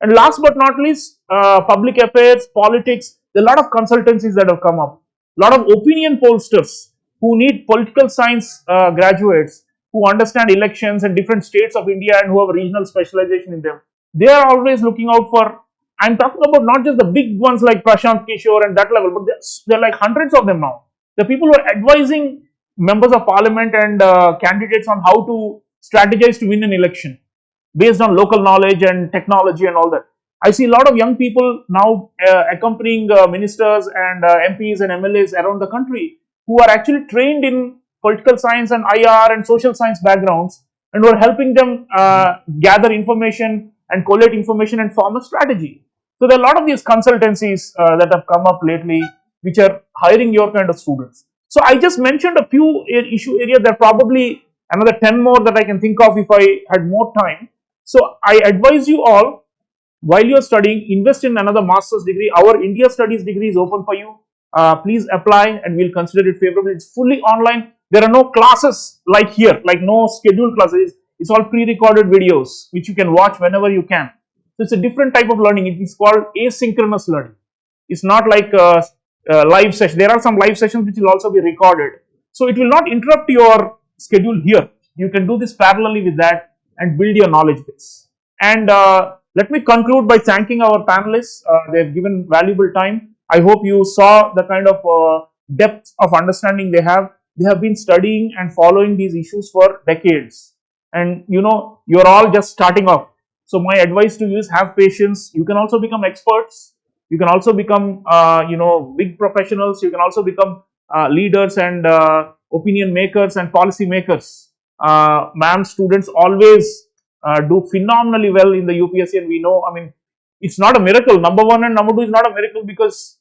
And last but not least, public affairs, politics. There are a lot of consultancies that have come up. A lot of opinion pollsters who need political science graduates who understand elections and different states of India and who have regional specialization in them. They are always looking out for. I'm talking about not just the big ones like Prashant Kishore and that level, but there are like hundreds of them now. The people who are advising members of parliament and candidates on how to strategize to win an election based on local knowledge and technology and all that. I see a lot of young people now accompanying ministers and MPs and MLAs around the country who are actually trained in political science and IR and social science backgrounds, and who are helping them gather information and collate information and form a strategy. So there are a lot of these consultancies that have come up lately which are hiring your kind of students. So I just mentioned a few issue areas. There are probably another 10 more that I can think of if I had more time. So I advise you all, while you are studying, invest in another master's degree. Our India Studies degree is open for you. Please apply and we'll consider it favorably. It's fully online. There are no classes like here, like no scheduled classes. It's all pre-recorded videos which you can watch whenever you can. So it's a different type of learning. It is called asynchronous learning. It's not like a live session. There are some live sessions which will also be recorded. So it will not interrupt your schedule here. You can do this parallelly with that and build your knowledge base. And let me conclude by thanking our panelists. They have given valuable time. I hope you saw the kind of depth of understanding they have. They have been studying and following these issues for decades. And you're all just starting off. So my advice to you is have patience. You can also become experts. You can also become, big professionals. You can also become leaders and opinion makers and policy makers. Ma'am, students always do phenomenally well in the UPSC, and we know, it's not a miracle. Number one and number two is not a miracle because,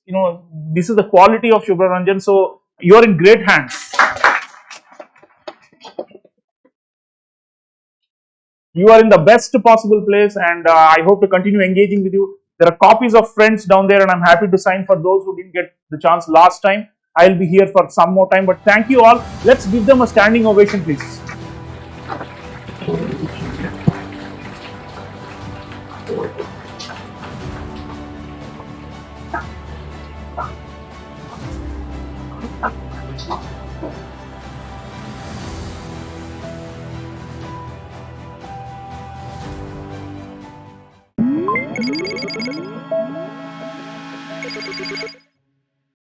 this is the quality of Shubhra Ranjan. So you're in great hands. You are in the best possible place, and I hope to continue engaging with you. There are copies of Friends down there, and I'm happy to sign for those who didn't get the chance last time. I'll be here for some more time, but thank you all. Let's give them a standing ovation, please.